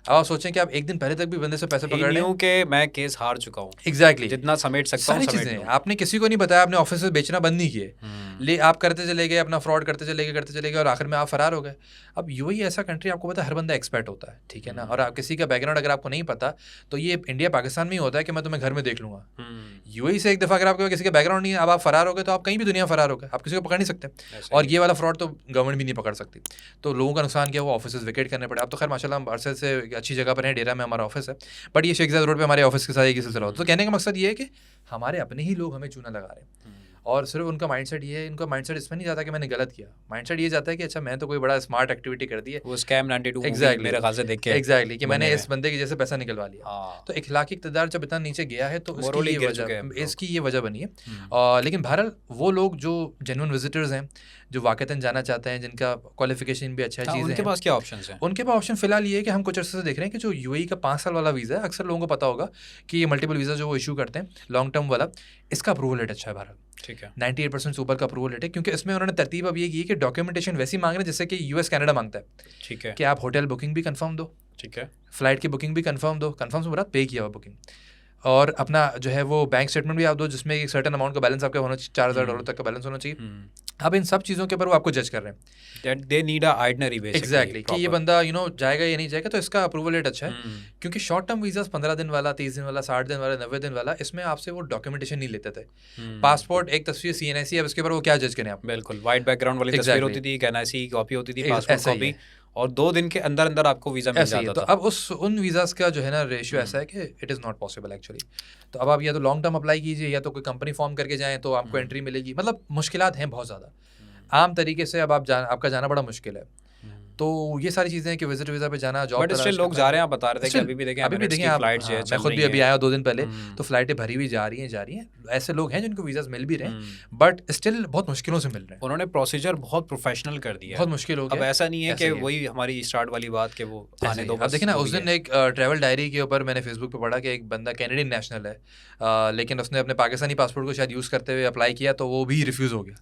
अब आप सोचें कि आप 1 दिन पहले तक भी बंदे से पैसे पकड़ रहे हैं कि मैं केस हार चुका हूँ। एग्जैक्टली, जितना समेट सकता हूँ सारी चीज़ें आपने किसी को नहीं बताया, आपने ऑफिस से बेचना बंद नहीं किए, ले आप करते चले गए, अपना फ्रॉड करते चले गए और आखिर में आप फरार हो गए। अब यूएई ऐसा कंट्री, आपको पता है हर बंदा एक्सपर्ट होता है, ठीक है ना, और आप किसी का बैकग्राउंड अगर आपको नहीं पता तो ये इंडिया पाकिस्तान में ही होता है कि मैं तुम्हें घर में देख लूँगा। यूएई से एक दफ़ा अगर आपके किसी का बैकग्राउंड नहीं है, अब आप फरार हो गए तो आप कहीं भी दुनिया फरार हो गए, आप किसी को पकड़ नहीं सकते, और ये वाला फ्रॉड तो गवर्नमेंट भी नहीं पकड़ सकती। तो लोगों का नुकसान किया, वो ऑफिस वेकेट करने पड़े। अब तो खैर माशाल्लाह हम अरसे से अच्छी जगह पर हैं, डेरा में हमारा ऑफिस है, बट ये शेख ज़ायद रोड पे हमारे ऑफिस के साथ एक ही सिलसिला होता है। तो कहने का मकसद ये है कि हमारे अपने ही लोग हमें चूना लगा रहे हैं, और सिर्फ उनका माइंडसेट ये है, इनका माइंडसेट इसमें नहीं जाता कि मैंने गलत किया, माइंडसेट ये जाता है कि अच्छा मैं तो कोई बड़ा स्मार्ट एक्टिविटी कर दी है, वो स्कैम 92 एग्जैक्टली मेरे ख्याल से देख के एग्जैक्टली कि मैंने इस बंदे की जैसे पैसा निकलवा लिया। तो इखलाकी इक़्तिदार जब इतना नीचे गया है तो इसकी ये वजह बनी है। लेकिन बहरहाल वो लोग जो जेन्युइन विजिटर्स हैं, जो वाक़तन जाना चाहते हैं, जिनका क्वालिफिकेशन भी अच्छा है, उनके पास क्या ऑप्शंस हैं? उनके पास ऑप्शन फिलहाल ये है कि हम कुछ अर्से से देख रहे हैं कि जो यूएई का 5 साल वाला वीज़ा है, अक्सर लोगों को पता होगा कि ये मल्टीपल वीज़ा जो वो इशू करते हैं लॉन्ग टर्म वाला, इसका अप्रूवल रेट अच्छा है बहरहाल, ठीक है, 98% से ऊपर का अप्रूवल रेट है, क्योंकि इसमें उन्होंने तरतीब अब ये की कि डॉक्यूमेंटेशन वैसी मांग रहे हैं जैसे कि यूएस कनाडा मांगता है, ठीक है, कि आप होटल बुकिंग भी कंफर्म दो, ठीक है, फ्लाइट की बुकिंग भी कंफर्म दो, कंफर्म से पूरा पे किया हुआ बुकिंग, और अपना जो है वो बैंक स्टेटमेंट भी आप दो जिसमें एक सर्टेन अमाउंट का बैलेंस आपका होना चाहिए, $4,000 तक का बैलेंस होना चाहिए, अब इन सब चीज़ों के ऊपर वो आपको जज कर रहे हैं That they need a itinerary basically. Exactly कि ये proper. बंदा जाएगा या नहीं जाएगा, तो इसका अप्रूवल रेट अच्छा है। क्योंकि शॉर्ट टर्म वीज़ा 15 दिन वाला, 30 दिन वाला, 60 दिन वाला, 90 दिन वाला, इसमें आपसे वो डॉक्यूमेंटेशन नहीं लेते थे। पासपोर्ट एक तस्वीर CNIC, अब इसके ऊपर वो क्या जज करें आप? बिल्कुल वाइट बैकग्राउंड वाली तस्वीर Exactly. होती थी, एक NIC की कॉपी होती थी, ऐसा पासपोर्ट ही कॉपी, है। और 2 दिन के अंदर अंदर आपको वीज़ा मिल ऐसा ही है। जाता तो था। अब उन वीज़ाज़ का जो है ना रेशियो ऐसा है कि it is not possible actually. तो अब आप या तो लॉन्ग टर्म अप्लाई कीजिए, या तो कोई कंपनी फॉर्म करके जाएँ तो आपको एंट्री मिलेगी। मतलब मुश्किलात हैं बहुत ज़्यादा। आम तरीके से अब आपका जाना बड़ा मुश्किल है। तो ये सारी चीज़ें हैं कि विजिट वीज़ा पे जाना, जॉब बट स्टिल लोग जा रहे हैं, आप बता रहे थे कि अभी भी देखें Emirates की आप, फ्लाइट्स जो है मैं चल खुद भी रही अभी हैं। आया 2 दिन पहले, तो फ्लाइटें भरी हुई जा रही हैं। ऐसे लोग हैं जिनको वीज़ाज़ मिल भी रहे हैं, बट स्टिल बहुत मुश्किलों से मिल रहे हैं। उन्होंने प्रोसीजर बहुत प्रोफेशनल कर दिया है। बहुत मुश्किल हो अब गया। ऐसा नहीं है ऐसे कि ही है। वही हमारी स्टार्ट वाली बात कि वो ऐसे आने ही दो है। बस। अब देखिए ना, वो उस भी दिन है। एक ट्रैवल डायरी के ऊपर मैंने फेसबुक पे पढ़ा कि एक बंदा कैनेडियन नेशनल है, लेकिन उसने अपने पाकिस्तानी पासपोर्ट को शायद यूज़ करते हुए अप्लाई किया, तो वो भी रिफ्यूज़ हो गया।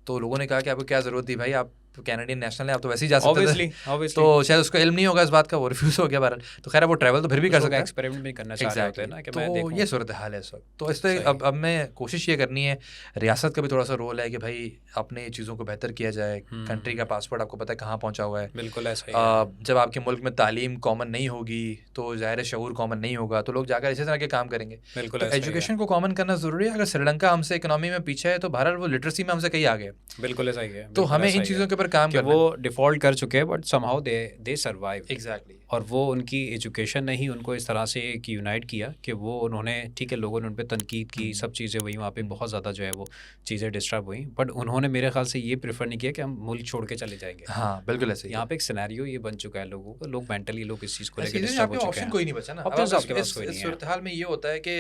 तो लोगों ने कहा कि आपको क्या ज़रूरत थी भाई, आप कैनेडियन नेशनल है, आप तो वैसे ही जा सकते थे। Obviously. तो शायद उसको इल्म नहीं होगा इस बात का, वो रिफ्यूज़ हो गया बहरहाल। तो खैर वो ट्रैवल तो फिर भी कर सकता है। एक्सपेरिमेंट भी करना चाह रहे होते हैं ना कि मैं तो देखूं। ये सूरत हाल है इस वक्त। तो इस पर अब मैं कोशिश ये करनी है, रियासत का भी थोड़ा सा रोल है कि भाई अपने चीज़ों को बेहतर किया जाए। कंट्री का पासपोर्ट आपको पता है कहाँ पहुँचा हुआ है। बिल्कुल ऐसा ही है। जब आपके मुल्क में तालीम कॉमन नहीं होगी तो ज़ाहिर है शऊर कॉमन नहीं होगा, तो लोग जाकर इसी तरह के काम करेंगे। बिल्कुल तो ऐसा ही है। एजुकेशन को कॉमन करना ज़रूरी है। अगर श्रीलंका हमसे इकोनॉमी में पीछे है, तो बहरहाल वो लिटरेसी में हमसे कहीं आगे है। बिल्कुल ऐसा ही है। तो बिल्कुल हमें ऐसा इन ही चीज़ों है के ऊपर काम कि करना वो डिफ़ॉल्ट कर चुके हैं, but somehow they survive. Exactly. और वो उनकी एजुकेशन ने ही उनको इस तरह से एक यूनाइट किया कि वो उन्होंने, ठीक है, लोगों ने उन पे तनकीद की, सब चीज़ें हुई वहाँ पे, बहुत ज़्यादा जो है वो चीज़ें डिस्टर्ब हुई, बट उन्होंने मेरे ख्याल से ये प्रेफर नहीं किया कि हम मुल्क छोड़ के चले जाएंगे। हाँ बिल्कुल ऐसे ही यहाँ पे एक सिनेरियो ये बन चुका है लोगों को, लोग मेंटली लोग इस चीज़ को ऐसे लेकर ही डिस्टर्ब आपके हो चुके ऑप्शन हैं। कोई नहीं बचा ना। अब Options आप आपके पास कोई इस नहीं है। सूरत हाल में ये होता है कि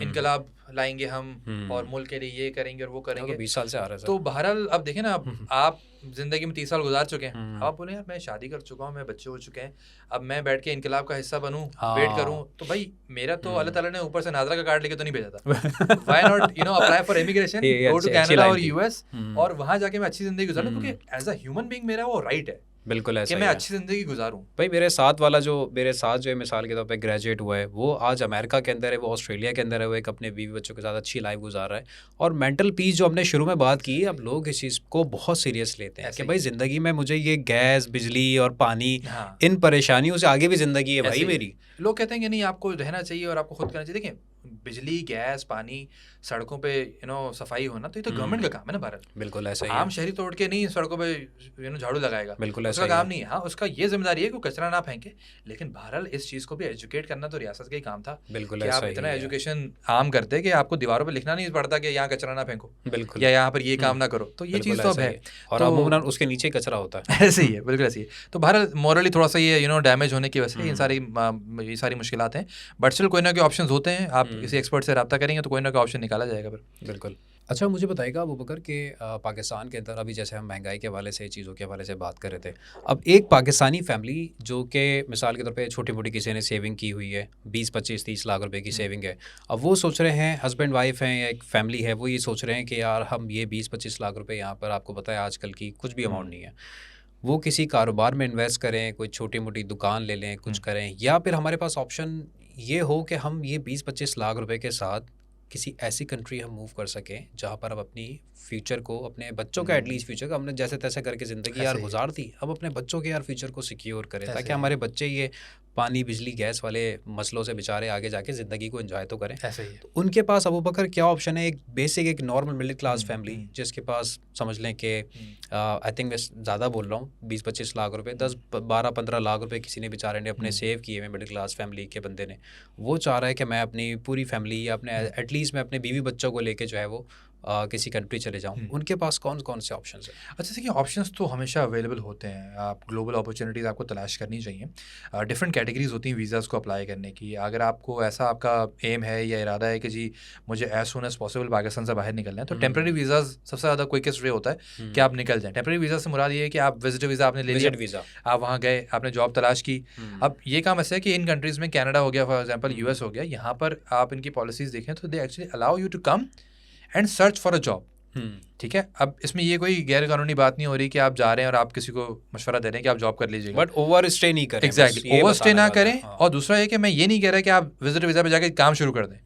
इनकलाब लाएंगे हम और मुल्क के लिए ये करेंगे और वो करेंगे। 20 साल से आ रहा है तो बहरहाल अब देखें ना, आप जिंदगी में 30 साल गुजार चुके हैं, हम्म। अब आप बोले यार मैं शादी कर चुका हूँ, मैं बच्चे हो चुके हैं, अब मैं बैठ के इनकलाब का हिस्सा बनूं, वेट करूं, तो भाई मेरा तो अल्लाह ताला ने ऊपर से नाजरा का कार्ड लेके तो नहीं भेजा था। Why not apply for immigration, go to Canada और US, और वहां जाके मैं अच्छी जिंदगी गुजारूं, क्योंकि एज अ ह्यूमन बीइंग मेरा वो राइट है बिल्कुल ऐसा कि ही मैं है। अच्छी जिंदगी गुजारूं। भाई मेरे साथ जो है मिसाल के तौर पे ग्रेजुएट हुआ है, वो आज अमेरिका के अंदर है, वो ऑस्ट्रेलिया के अंदर है, वो एक अपने बीवी बच्चों के साथ अच्छी लाइफ गुजार रहा है। और मेंटल पीस जो हमने शुरू में बात की, अब लोग इस चीज़ को बहुत सीरियस लेते हैं कि भाई ज़िंदगी में मुझे ये गैस, बिजली और पानी, इन परेशानियों से आगे भी ज़िंदगी है भाई मेरी। लोग कहते हैं कि नहीं आपको रहना चाहिए और आपको खुद करना चाहिए। देखिए बिजली, गैस, पानी, सड़कों पे सफाई होना, तो ये तो गवर्नमेंट का काम है ना भारत। बिल्कुल ऐसा ही आम शहरी तोड़ के नहीं सड़कों पे झाड़ू लगाएगा, बिल्कुल उसका काम नहीं है। हाँ उसका ये जिम्मेदारी है कि कचरा ना फेंके, लेकिन बहरहाल इस चीज़ को भी एजुकेट करना तो रियासत का ही काम था। बिल्कुल कि आप इतना एजुकेशन आम करते कि आपको दीवारों पे लिखना नहीं पड़ता कि यहाँ कचरा ना फेंको, बिल्कुल, या यहाँ पर ये काम ना करो। तो ये चीज़ तो अब है, और अमूमन उसके नीचे कचरा होता है। ऐसे ही है, बिल्कुल ऐसे ही है। तो बहरहाल मॉरली थोड़ा सा ये डैमेज होने की वजह से ये सारी मुश्किलात हैं, बट स्टिल कोई ना कोई ऑप्शंस होते हैं। आप किसी एक्सपर्ट से रब्ता करेंगे तो कोई ना कोई ऑप्शन निकाला जाएगा फिर। बिल्कुल। अच्छा मुझे बताइएगा अबू बकर कि पाकिस्तान के अंदर अभी जैसे हम महंगाई के हवाले से, चीज़ों के हवाले से बात कर रहे थे, अब एक पाकिस्तानी फैमिली जो कि मिसाल के तौर पे छोटी मोटी किसी ने सेविंग की हुई है, 20, 25, 30 लाख रुपए की सेविंग है, अब वो सोच रहे हैं, हस्बैंड वाइफ हैं या एक फैमिली है, वो ये सोच रहे हैं कि यार हम ये 20-25 लाख रुपए यहाँ पर, आपको पता है आजकल की कुछ भी अमाउंट नहीं है, वो किसी कारोबार में इन्वेस्ट करें, कोई छोटी मोटी दुकान ले लें, कुछ करें, या फिर हमारे पास ऑप्शन ये हो कि हम ये 20-25 लाख रुपए के साथ किसी ऐसी कंट्री हम मूव कर सकें जहाँ पर अब अपनी फ्यूचर को, अपने बच्चों का एटलीस्ट फ्यूचर का, हमने जैसे तैसे करके ज़िंदगी यार गुजार दी, अब अपने बच्चों के यार फ्यूचर को सिक्योर करें, ताकि हमारे बच्चे ये पानी, बिजली, गैस वाले मसलों से बेचारे आगे जाके ज़िंदगी को एंजॉय तो करें। ऐसे ही है। तो उनके पास अबू बकर क्या ऑप्शन है? एक बेसिक, एक नॉर्मल मिडिल क्लास फैमिली जिसके पास समझ लें कि आई थिंक मैं ज़्यादा बोल रहा हूँ, 20-25 लाख रुपए, 10-12-15 लाख रुपए किसी ने बेचारे ने अपने सेव किए हुए, मिडिल क्लास फैमिली के बंदे ने, वो चाह रहा है कि मैं अपनी पूरी फैमिली या अपने एटलीस्ट मैं अपने बीवी बच्चों को लेके जो है वो किसी कंट्री चले जाऊँ, उनके पास कौन कौन से ऑप्शंस हैं? अच्छा देखिए, ऑप्शंस तो हमेशा अवेलेबल होते हैं। आप ग्लोबल अपॉर्चुनिटीज़ आपको तलाश करनी चाहिए। डिफरेंट कैटेगरीज होती हैं वीज़ाज़ को अप्लाई करने की। अगर आपको ऐसा आपका एम है या इरादा है कि जी मुझे as soon as possible Pakistan से बाहर निकलना है, तो टेम्प्रेरी वीज़ाज़ सबसे ज़्यादा क्विकेस्ट वे होता है कि आप निकल जाएँ। टेम्प्रेरी वीज़ा से मुराद ये है कि आप विजिटर वीज़ा आपने ले लिया, वीज़ा, आप वहाँ गए, आपने जॉब तलाश की। अब ये काम ऐसा है कि इन कंट्रीज़ में कनाडा हो गया, फॉर एग्जांपल US हो गया, यहाँ पर आप इनकी पॉलिसीज़ देखें तो they actually allow you to come and search for a job. ठीक है। अब इसमें ये कोई गैर कानूनी बात नहीं हो रही कि आप जा रहे हैं और आप किसी को मशवरा दे रहे हैं कि आप जॉब कर लीजिएगा, बट ओवर स्टे नहीं करें, एग्जैक्टली ओवर स्टे ना करें। हाँ। और दूसरा ये कि मैं ये नहीं कह रहा कि आप विजिटर वीज़ा पे जाके काम शुरू कर दें।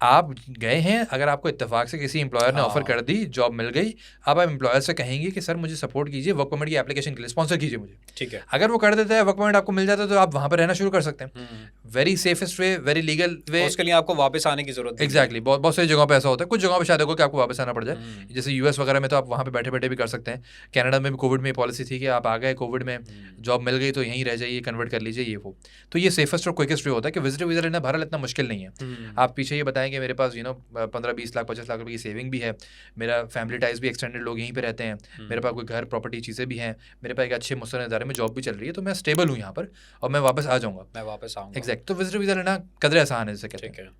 आप गए हैं, अगर आपको इत्तेफाक से किसी एम्प्लॉयर ने ऑफर कर दी, जॉब मिल गई, अब आप एम्प्लॉयर से कहेंगे कि सर मुझे सपोर्ट कीजिए, वर्क परमिट की एप्लीकेशन के लिए स्पॉन्सर कीजिए मुझे, ठीक है। अगर वो कर देता है, वर्क परमिट आपको मिल जाता है, तो आप वहाँ पर रहना शुरू कर सकते हैं। Very safest way, very legal way. उसके लिए आपको वापस आने की जरूरत नहीं। एग्जैक्टली बहुत बहुत सारी जगहों पे ऐसा होता है। कुछ जगहों पे शायद होगा कि आपको वापस आना पड़ जाए, जैसे यूएस वगैरह में तो आप वहाँ पे बैठे बैठे भी कर सकते हैं। कनाडा में भी कोविड में पॉलिसी थी कि आप आ गए कोविड में, जॉब मिल गई तो यहीं रह जाइए, कन्वर्ट कर लीजिए, ये वो। तो ये सेफेस्ट और क्विकेस्ट वे होता है कि विजिटर वीज़ा लेना भारत इतना मुश्किल नहीं है। आप पीछे ये बताएं कि मेरे पास 15-20 लाख 50 लाख रुपए की सेविंग भी है, मेरा फैमिली टाइज भी एक्सटेंडेड लोग यहीं पे रहते हैं, मेरे पास कोई घर प्रॉपर्टी चीज़ें भी हैं, मेरे पास एक अच्छे मुस्तकिल इदारे में जॉब भी चल रही है, तो मैं स्टेबल हूँ यहाँ पर और मैं वापस आ जाऊँगा, मैं वापस आऊँगा। एग्जैक्ट। तो विजिटर वीज़ा लेना कदर आसान है, जैसे कहते हैं।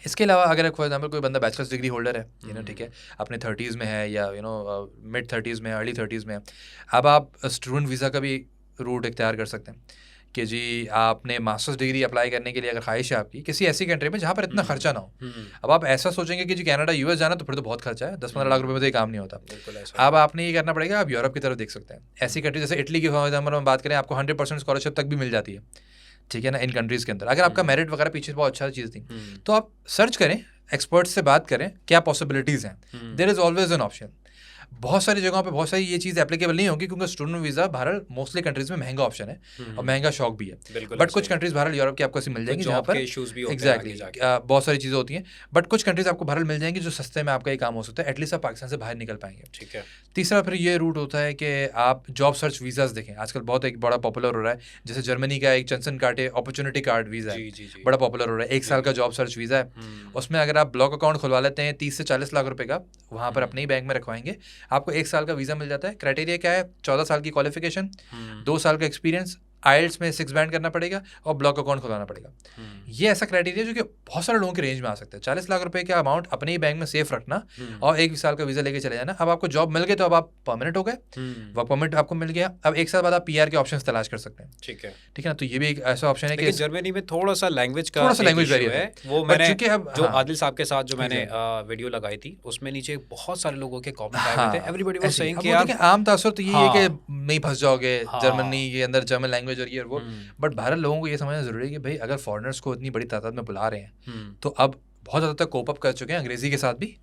इसके अलावा अगर फॉर एग्जांपल कोई बंदा बैचलर्स डिग्री होल्डर है, ठीक है, अपने 30s में है या मिड 30s में, अर्ली 30s में है, अब आप स्टूडेंट वीज़ा का भी रूट इख्तियार कर सकते हैं कि जी आपने मास्टर्स डिग्री अप्लाई करने के लिए अगर ख्वाहिश है आपकी किसी ऐसी कंट्री में जहाँ पर इतना खर्चा ना हो। अब आप ऐसा सोचेंगे कि जी कनाडा यूएस जाना तो फिर तो बहुत खर्चा है, 10-15 लाख रुपए में तो ये काम नहीं होता। अब आपने ये करना पड़ेगा, आप यूरोप की तरफ देख सकते हैं। ऐसी कंट्री जैसे इटली की फॉर एग्जाम्पल हम बात करें, आपको 100% स्कॉलरशिप तक भी मिल जाती है, ठीक है ना, इन कंट्रीज़ के अंदर। अगर आपका मेरिट वगैरह पीछे बहुत अच्छा चीज़ थी, तो आप सर्च करें, एक्सपर्ट्स से बात करें, क्या पॉसिबिलिटीज़ हैं। There is always an option. बहुत सारी जगहों पे बहुत सारी ये चीज़ एप्लीकेबल नहीं होगी, क्योंकि student visa Bharat mostly countries में महंगा ऑप्शन है और महंगा शौक भी है। बट कुछ कंट्रीज़ भारत यूरोप की आपको ऐसी मिल जाएंगी जहाँ पर एग्जैक्टली बहुत सारी चीज़ें होती हैं। बट कुछ कंट्रीज़ आपको भारत मिल जाएंगी जो सस्ते में आपका ये काम हो सकता है, एटलीस्ट आप पाकिस्तान से बाहर निकल पाएंगे, ठीक है। तीसरा फिर ये रूट होता है कि आप जॉब सर्च वीज़ाज देखें, आजकल बहुत एक बड़ा पॉपुलर हो रहा है। जैसे जर्मनी का एक चंसन कार्टे अपॉर्चुनिटी कार्ड वीज़ा है, बड़ा पॉपुलर हो रहा है, 1 साल का जॉब सर्च वीज़ा है। उसमें अगर आप ब्लॉक अकाउंट खुलवा लेते हैं 30 से 40 लाख रुपए का, वहाँ पर अपने ही बैंक में रखवाएंगे, आपको 1 साल का वीज़ा मिल जाता है। क्राइटेरिया क्या है? 14 साल की क्वालिफिकेशन, 2 साल का एक्सपीरियंस, आइल्स में 6 बैंड करना पड़ेगा और ब्लॉक अकाउंट खुलाना पड़ेगा। ये ऐसा क्राइटेरिया जो कि बहुत सारे लोगों के रेंज में आ सकता है। 40 लाख रुपए का अमाउंट अपने ही बैंक में सेफ रखना और 1 साल का वीज़ा लेके चले जाना। अब आपको जॉब मिल गई तो अब आप परमानेंट हो गए, वर्क परमिट आपको मिल गया। अब 1 साल बाद आप पीआर के ऑप्शंस तलाश कर सकते हैं, ठीक है ना। तो ये भी एक ऐसा ऑप्शन है कि जर्मनी में थोड़ा सा लैंग्वेज बैरियर है। वो मैंने जो आदिल साहब के साथ जो मैंने वीडियो लगाई थी, उसमें नीचे बहुत सारे लोगों के कमेंट आए थे। एवरीबॉडी वाज सेइंग कि यार आम तासुर तो ये है कि नहीं फंस जाओगे जर्मनी के अंदर, जर्मन लैंग्वेज और ये और वो। बट भारत लोगों को ये समझना जरूरी है कि भाई अगर फॉरेनर्स को इतनी बड़ी तादाद में बुला रहे हैं तो अब बहुत ज़्यादा तक कोप अप कर चुके हैं अंग्रेजी के साथ भी।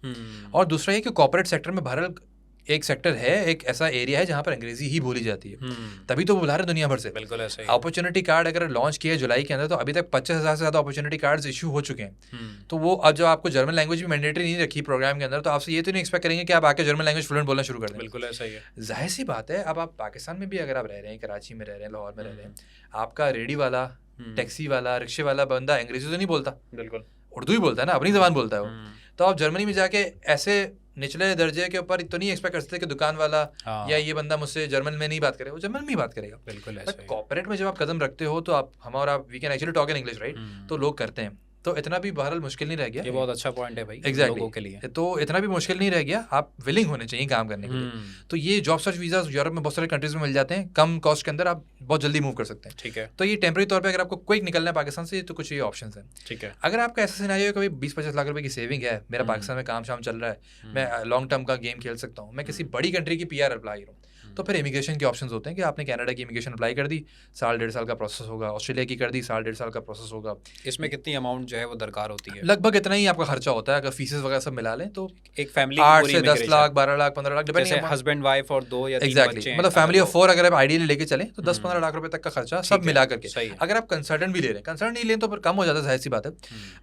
और दूसरा ये कि कॉर्पोरेट सेक्टर में भारत एक सेक्टर है, एक ऐसा एरिया है जहाँ पर अंग्रेजी ही बोली जाती है, तभी तो वो बुला रहे दुनिया भर से। बिल्कुल ऐसा ही। अपॉर्चुनिटी कार्ड अगर लॉन्च किया जुलाई के अंदर तो अभी तक 25,000 से ज़्यादा अपॉर्चुनिटी कार्ड्स इशू हो चुके हैं। तो वो अब जो आपको जर्मन लैंग्वेज भी मैंडेटरी नहीं रखी प्रोग्राम के अंदर, तो आपसे ये तो नहीं एक्सपेक्ट करेंगे कि आप आके जर्मन लैंग्वेज फ्लुएंट बोलना शुरू कर दें। बिल्कुल ऐसा ही है। जाहिर सी बात है, अब आप पाकिस्तान में भी अगर आप रह रहे हैं, कराची में रह रहे हैं, लाहौर में रह रहे हैं, आपका रेडी वाला, टैक्सी वाला, रिक्शे वाला बंदा अंग्रेजी तो नहीं बोलता, बिल्कुल उर्दू ही बोलता है ना, अपनी ज़बान बोलता है वो। तो आप जर्मनी में जाके ऐसे निचले दर्जे के ऊपर तो नहीं एक्सपेक्ट कर सकते कि दुकान वाला या ये बंदा मुझसे जर्मन में नहीं बात करे, वो जर्मन में ही बात करेगा। बिल्कुल ऐसा ही। कॉर्पोरेट में जब आप कदम रखते हो तो आप हम और आप we can actually talk in English, right? तो लोग करते हैं, तो इतना भी बहरहाल मुश्किल नहीं रह गया। ये बहुत अच्छा पॉइंट है भाई लोगों के लिए। तो इतना भी मुश्किल नहीं रह गया, आप विलिंग होने चाहिए काम करने के लिए। तो ये जॉब सर्च वीज़ा यूरोप में बहुत सारे कंट्रीज में मिल जाते हैं, कम कॉस्ट के अंदर आप बहुत जल्दी मूव कर सकते हैं, ठीक है। तो ये टेम्परेरी तौर पे अगर आपको क्विक निकलना है पाकिस्तान से तो कुछ ये ऑप्शंस हैं, ठीक है। अगर आपका ऐसा सिनेरियो है कि 20-25 लाख रुपए की सेविंग है, मेरा पाकिस्तान में काम शाम चल रहा है, मैं लॉन्ग टर्म का गेम खेल सकता हूँ, मैं किसी बड़ी कंट्री की पीआर अप्लाई करूँ, तो फिर इमिग्रेशन के ऑप्शंस होते हैं कि आपने कनाडा की इमिग्रेशन अप्लाई कर दी, 1.5 साल का प्रोसेस होगा, ऑस्ट्रेलिया की कर दी, 1.5 साल का प्रोसेस होगा। इसमें कितनी अमाउंट जो है वो दरकार होती है? लगभग इतना ही आपका खर्चा होता है, अगर फीसेस वगैरह सब मिला लें तो एक फैमिली 8 से 10 लाख, 12 लाख, 15 लाख, जैसे हस्बैंड वाइफ और 2 या 3 बच्चे, मतलब फैमिली ऑफ 4 अगर आप आइडियली लेके चलें तो 10-15 लाख रुपए तक का खर्चा सब मिला करके। अगर आप कंसल्टेंट भी ले रहे हैं, कंसल्टेंट नहीं लें तो फिर कम हो जाता है, जाहिर सी बात है।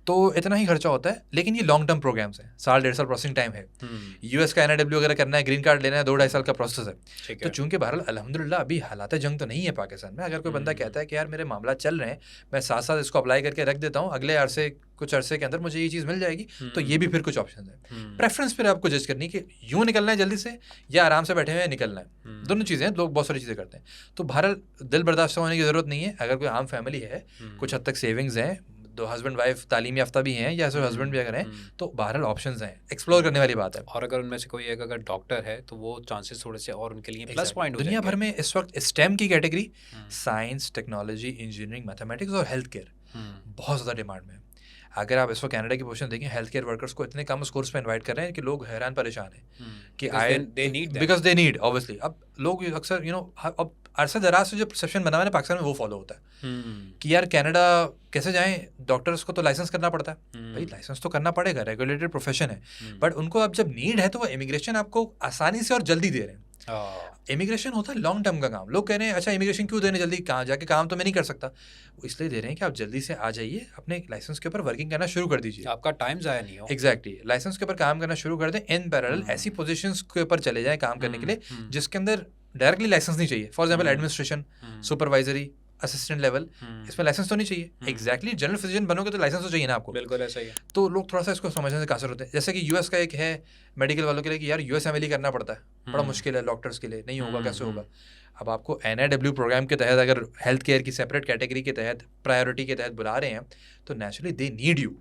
तो इतना ही खर्चा होता है, लेकिन ये लॉन्ग टर्म प्रोग्राम्स हैं, 1.5 साल प्रोसेसिंग टाइम है। यूएस का NIW अगर करना है, ग्रीन कार्ड लेना है, 2-2.5 साल का प्रोसेस है। तो चूंकि बहरहाल अल्हम्दुलिल्लाह अभी हालात जंग तो नहीं है पाकिस्तान में, अगर कोई बंदा कहता है कि यार मेरे मामला चल रहे हैं, मैं साथ साथ इसको अप्लाई करके रख देता हूँ, अगले कुछ अरसे के अंदर मुझे ये चीज़ मिल जाएगी, तो ये भी फिर कुछ ऑप्शन है। प्रेफरेंस फिर आपको जज करनी कि यूँ निकलना है जल्दी से या आराम से बैठे हुए निकलना है, दोनों चीज़ें हैं। लोग बहुत सारी चीज़ें करते हैं, तो बहरहाल दिल बर्दाश्त होने की ज़रूरत नहीं है। अगर कोई आम फैमिली है, कुछ हद तक सेविंग्स हैं, 2 हस्बैंड वाइफ तालीम याफ्ता भी हैं या सिर्फ हस्बैंड भी अगर हैं, तो बहरहाल ऑप्शंस हैं, एक्सप्लोर करने वाली बात है। और अगर उनमें से कोई एक अगर डॉक्टर है तो वो चांसेस थोड़े से और उनके लिए प्लस पॉइंट हो दुनिया भर में इस वक्त स्टेम की category, science, technology, engineering, mathematics और हेल्थ केयर बहुत ज़्यादा डिमांड में है। अगर आप इस वक्त कनाडा की पोजीशन देखें, हेल्थ केयर वर्कर्स को इतने कम स्कोर्स पे इनवाइट कर रहे हैं कि लोग हैरान परेशान हैं कि बिकॉज दे नीड ऑब्वियसली। अब लोग अक्सर अब अरसा दराज से जो परसेप्शन बना हुआ है पाकिस्तान में वो फॉलो होता है कि यार कनाडा कैसे जाएं, डॉक्टर्स को तो लाइसेंस करना पड़ता है। भाई लाइसेंस तो करना पड़ेगा, रेगुलेटेड प्रोफेशन है, बट उनको अब जब नीड है तो वो इमिग्रेशन आपको आसानी से और जल्दी दे रहे हैं। इमिग्रेशन होता है लॉन्ग टर्म का काम। लोग कह रहे हैं अच्छा इमिग्रेशन क्यों देने जल्दी, कहाँ जाके काम तो मैं नहीं कर सकता। वो इसलिए दे रहे हैं कि आप जल्दी से आ जाइए, अपने लाइसेंस के ऊपर वर्किंग करना शुरू कर दीजिए, आपका टाइम ज़ाया नहीं हो। एग्जैक्टली लाइसेंस के ऊपर काम करना शुरू कर दें, इन पैरेलल ऐसी पोजीशंस के ऊपर चले जाएं काम करने के लिए जिसके अंदर डायरेक्टली लाइसेंस नहीं चाहिए। For example administration, supervisory, assistant level, इसमें लाइसेंस तो नहीं चाहिए। एग्जैक्टली जनरल फिजिशियन बनोगे तो लाइसेंस तो चाहिए ना आपको। बिल्कुल ऐसा ही है। तो लोग थोड़ा सा इसको समझने से कासर होते हैं। जैसे कि यूएस का एक है मेडिकल वालों के लिए कि यार यूएसएमएलई करना पड़ता है, बड़ा मुश्किल है डॉक्टर्स के लिए, नहीं होगा कैसे होगा। अब आपको NIW प्रोग्राम के तहत अगर हेल्थ केयर की सेपरेट कैटेगरी के तहत प्रायोरिटी के तहत बुला रहे हैं तो naturally they need you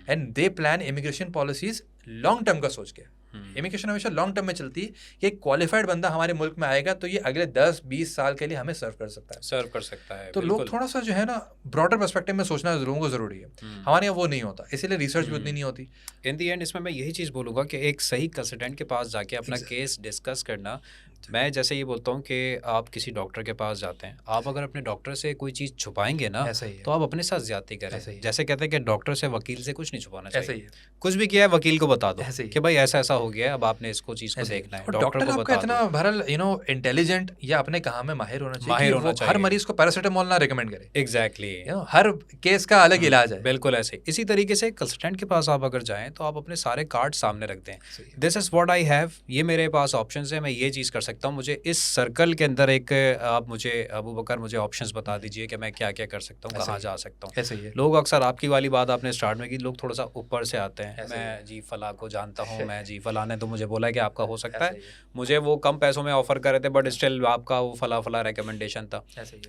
and they plan immigration policies long term का सोच के। इमिग्रेशन हमेशा लॉन्ग टर्म में चलती है कि एक क्वालिफाइड बंदा हमारे मुल्क में आएगा तो ये अगले 10-20 साल के लिए हमें सर्व कर सकता है। तो लोग थोड़ा सा जो है ना ब्रॉडर पर्सपेक्टिव में सोचना लोगों को ज़रूरी है। हमारे यहाँ वो नहीं होता, इसीलिए रिसर्च भी उतनी नहीं होती। इन दी एंड इसमें मैं यही चीज़ बोलूँगा कि एक सही कंसल्टेंट के पास जाके अपना केस डिस्कस करना। मैं जैसे ये बोलता हूँ कि आप किसी डॉक्टर के पास जाते हैं, आप अगर अपने डॉक्टर से कोई चीज़ छुपाएंगे ना तो आप अपने साथ ज्यादती करें। जैसे कहते हैं कि डॉक्टर से वकील से कुछ नहीं छुपाना चाहिए। कुछ भी किया है वकील को बता दो कि भाई ऐसा ऐसा हो गया है, अब आपने इसको चीज़ को देखना है। डॉक्टर को बता इतना बहरहाल इंटेलिजेंट या अपने काम में माहिर होना चाहिए। हर मरीज को पैरासिटामोल ना रिकमेंड करे। एग्जैक्टली, हर केस का अलग इलाज है। बिल्कुल ऐसे। इसी तरीके से कंसल्टेंट के पास आप अगर जाएं तो आप अपने सारे कार्ड सामने रख दें। This is what I have, ये मेरे पास ऑप्शंस है, मैं ये चीज़ कर सकता हूँ। मुझे इस सर्कल के अंदर एक आप मुझे अबू बकर मुझे ऑप्शंस बता दीजिए कि मैं क्या क्या कर सकता हूँ, कहाँ जा सकता हूँ। ऐसे ही है। लोग अक्सर आपकी वाली बात आपने स्टार्ट में की, लोग थोड़ा सा ऊपर से आते हैं। मैं जी फला को जानता हूँ, मैं जी फला ने तो मुझे बोला है कि आपका हो सकता है, मुझे वो कम पैसों में ऑफर कर रहे थे बट स्टिल आपका वो फला फला रिकमेंडेशन था।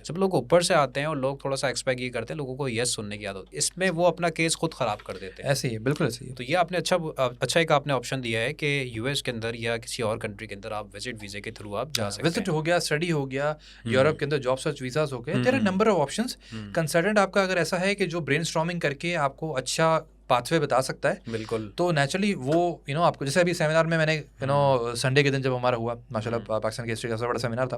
जब लोग ऊपर से आते हैं और लोग थोड़ा सा एक्सपेक्ट ये करते हैं, लोगों को यस सुनने की आदत, इसमें वो अपना केस खुद खराब कर देते हैं। ऐसे ही है, बिल्कुल ऐसे ही है। तो ये आपने अच्छा एक आपने ऑप्शन दिया है कि यूएस के अंदर या किसी और कंट्री के अंदर आप विजिट वीज़े के थ्रू आप जा सकते हैं। विजिट हो गया, स्टडी हो गया, यूरोप के अंदर जॉब सर्च वीजास हो गए, there are number of options. Consultant आपका अगर ऐसा है कि जो ब्रेनस्टॉर्मिंग करके आपको अच्छा पाथवे बता सकता है, बिल्कुल, तो नेचुरली वो आपको, जैसे अभी सेमिनार में मैंने संडे के दिन जब हमारा हुआ माशाल्लाह पाकिस्तान की हिस्ट्री का सबसे बड़ा सेमिनार था,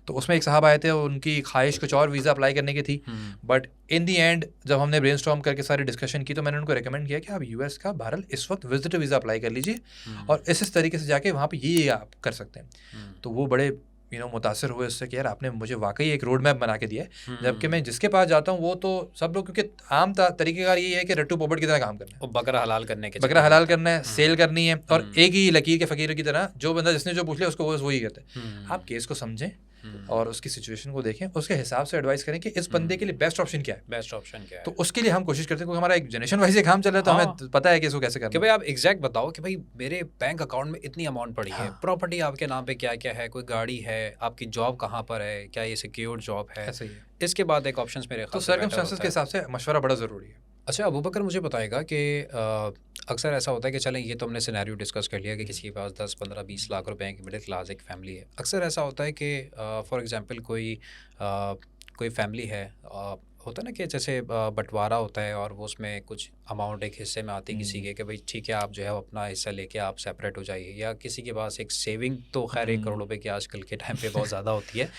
तो उसमें एक साहब आए थे, उनकी ख्वाहिश कुछ और वीज़ा अप्लाई करने की थी, बट इन दी एंड जब हमने ब्रेनस्टॉर्म करके सारी डिस्कशन की तो मैंने उनको रिकमेंड किया कि आप यूएस का बहरहाल इस वक्त विजिटर वीज़ा अप्लाई कर लीजिए और इस तरीके से जाके वहाँ पे ये आप कर सकते हैं। तो वो बड़े मुतासर हुए उससे कि यार आपने मुझे वाकई एक रोड मैप बना के दिया है, जबकि मैं जिसके पास जाता हूँ वो तो सब लोग, क्योंकि आम तरीक़ेकार ये है कि रट्टू पोपट की तरह काम करना है, बकरा हलाल करने के, बकरा हलाल करना है, सेल करनी है, और एक ही लकीर के फ़कीर की तरह जो बंदा जिसने जो पूछ लिया उसको वही करते हैं। आप केस को समझें और उसकी सिचुएशन को देखें, उसके हिसाब से एडवाइस करें कि इस बंदे के लिए बेस्ट ऑप्शन क्या है। तो उसके लिए हम कोशिश करते हैं, क्योंकि हमारा एक जनरेशन वाइज ये काम चल रहा है, तो हमें पता है कि इसको कैसे करना है। कि भाई आप एग्जैक्ट बताओ कि भाई मेरे बैंक अकाउंट में इतनी अमाउंट पड़ी है, प्रॉपर्टी आपके नाम पे क्या क्या है, कोई गाड़ी है, आपकी जॉब कहाँ पर है, क्या ये सिक्योर्ड जॉब है। इसके बाद एक ऑप्शंस मेरे ख्याल से सर्कमस्टेंसेस के हिसाब से मशवरा बड़ा ज़रूरी है। अच्छा अबू बकर मुझे बताएगा कि अक्सर ऐसा होता है कि चलें ये तो हमने सिनेरियो डिस्कस कर लिया कि किसी के पास 10, 15, 20 लाख रुपए की मिडिल क्लास एक फैमिली है। अक्सर ऐसा होता है कि फॉर एग्जांपल कोई फैमिली है, होता है ना कि जैसे बंटवारा होता है और वो उसमें कुछ अमाउंट एक हिस्से में आती है किसी के, कि भाई ठीक है आप जो है अपना हिस्सा लेके आप सेपरेट हो जाइए, या किसी के पास एक सेविंग तो खैर 1 करोड़ रुपए की आजकल के टाइम पे बहुत ज़्यादा होती है,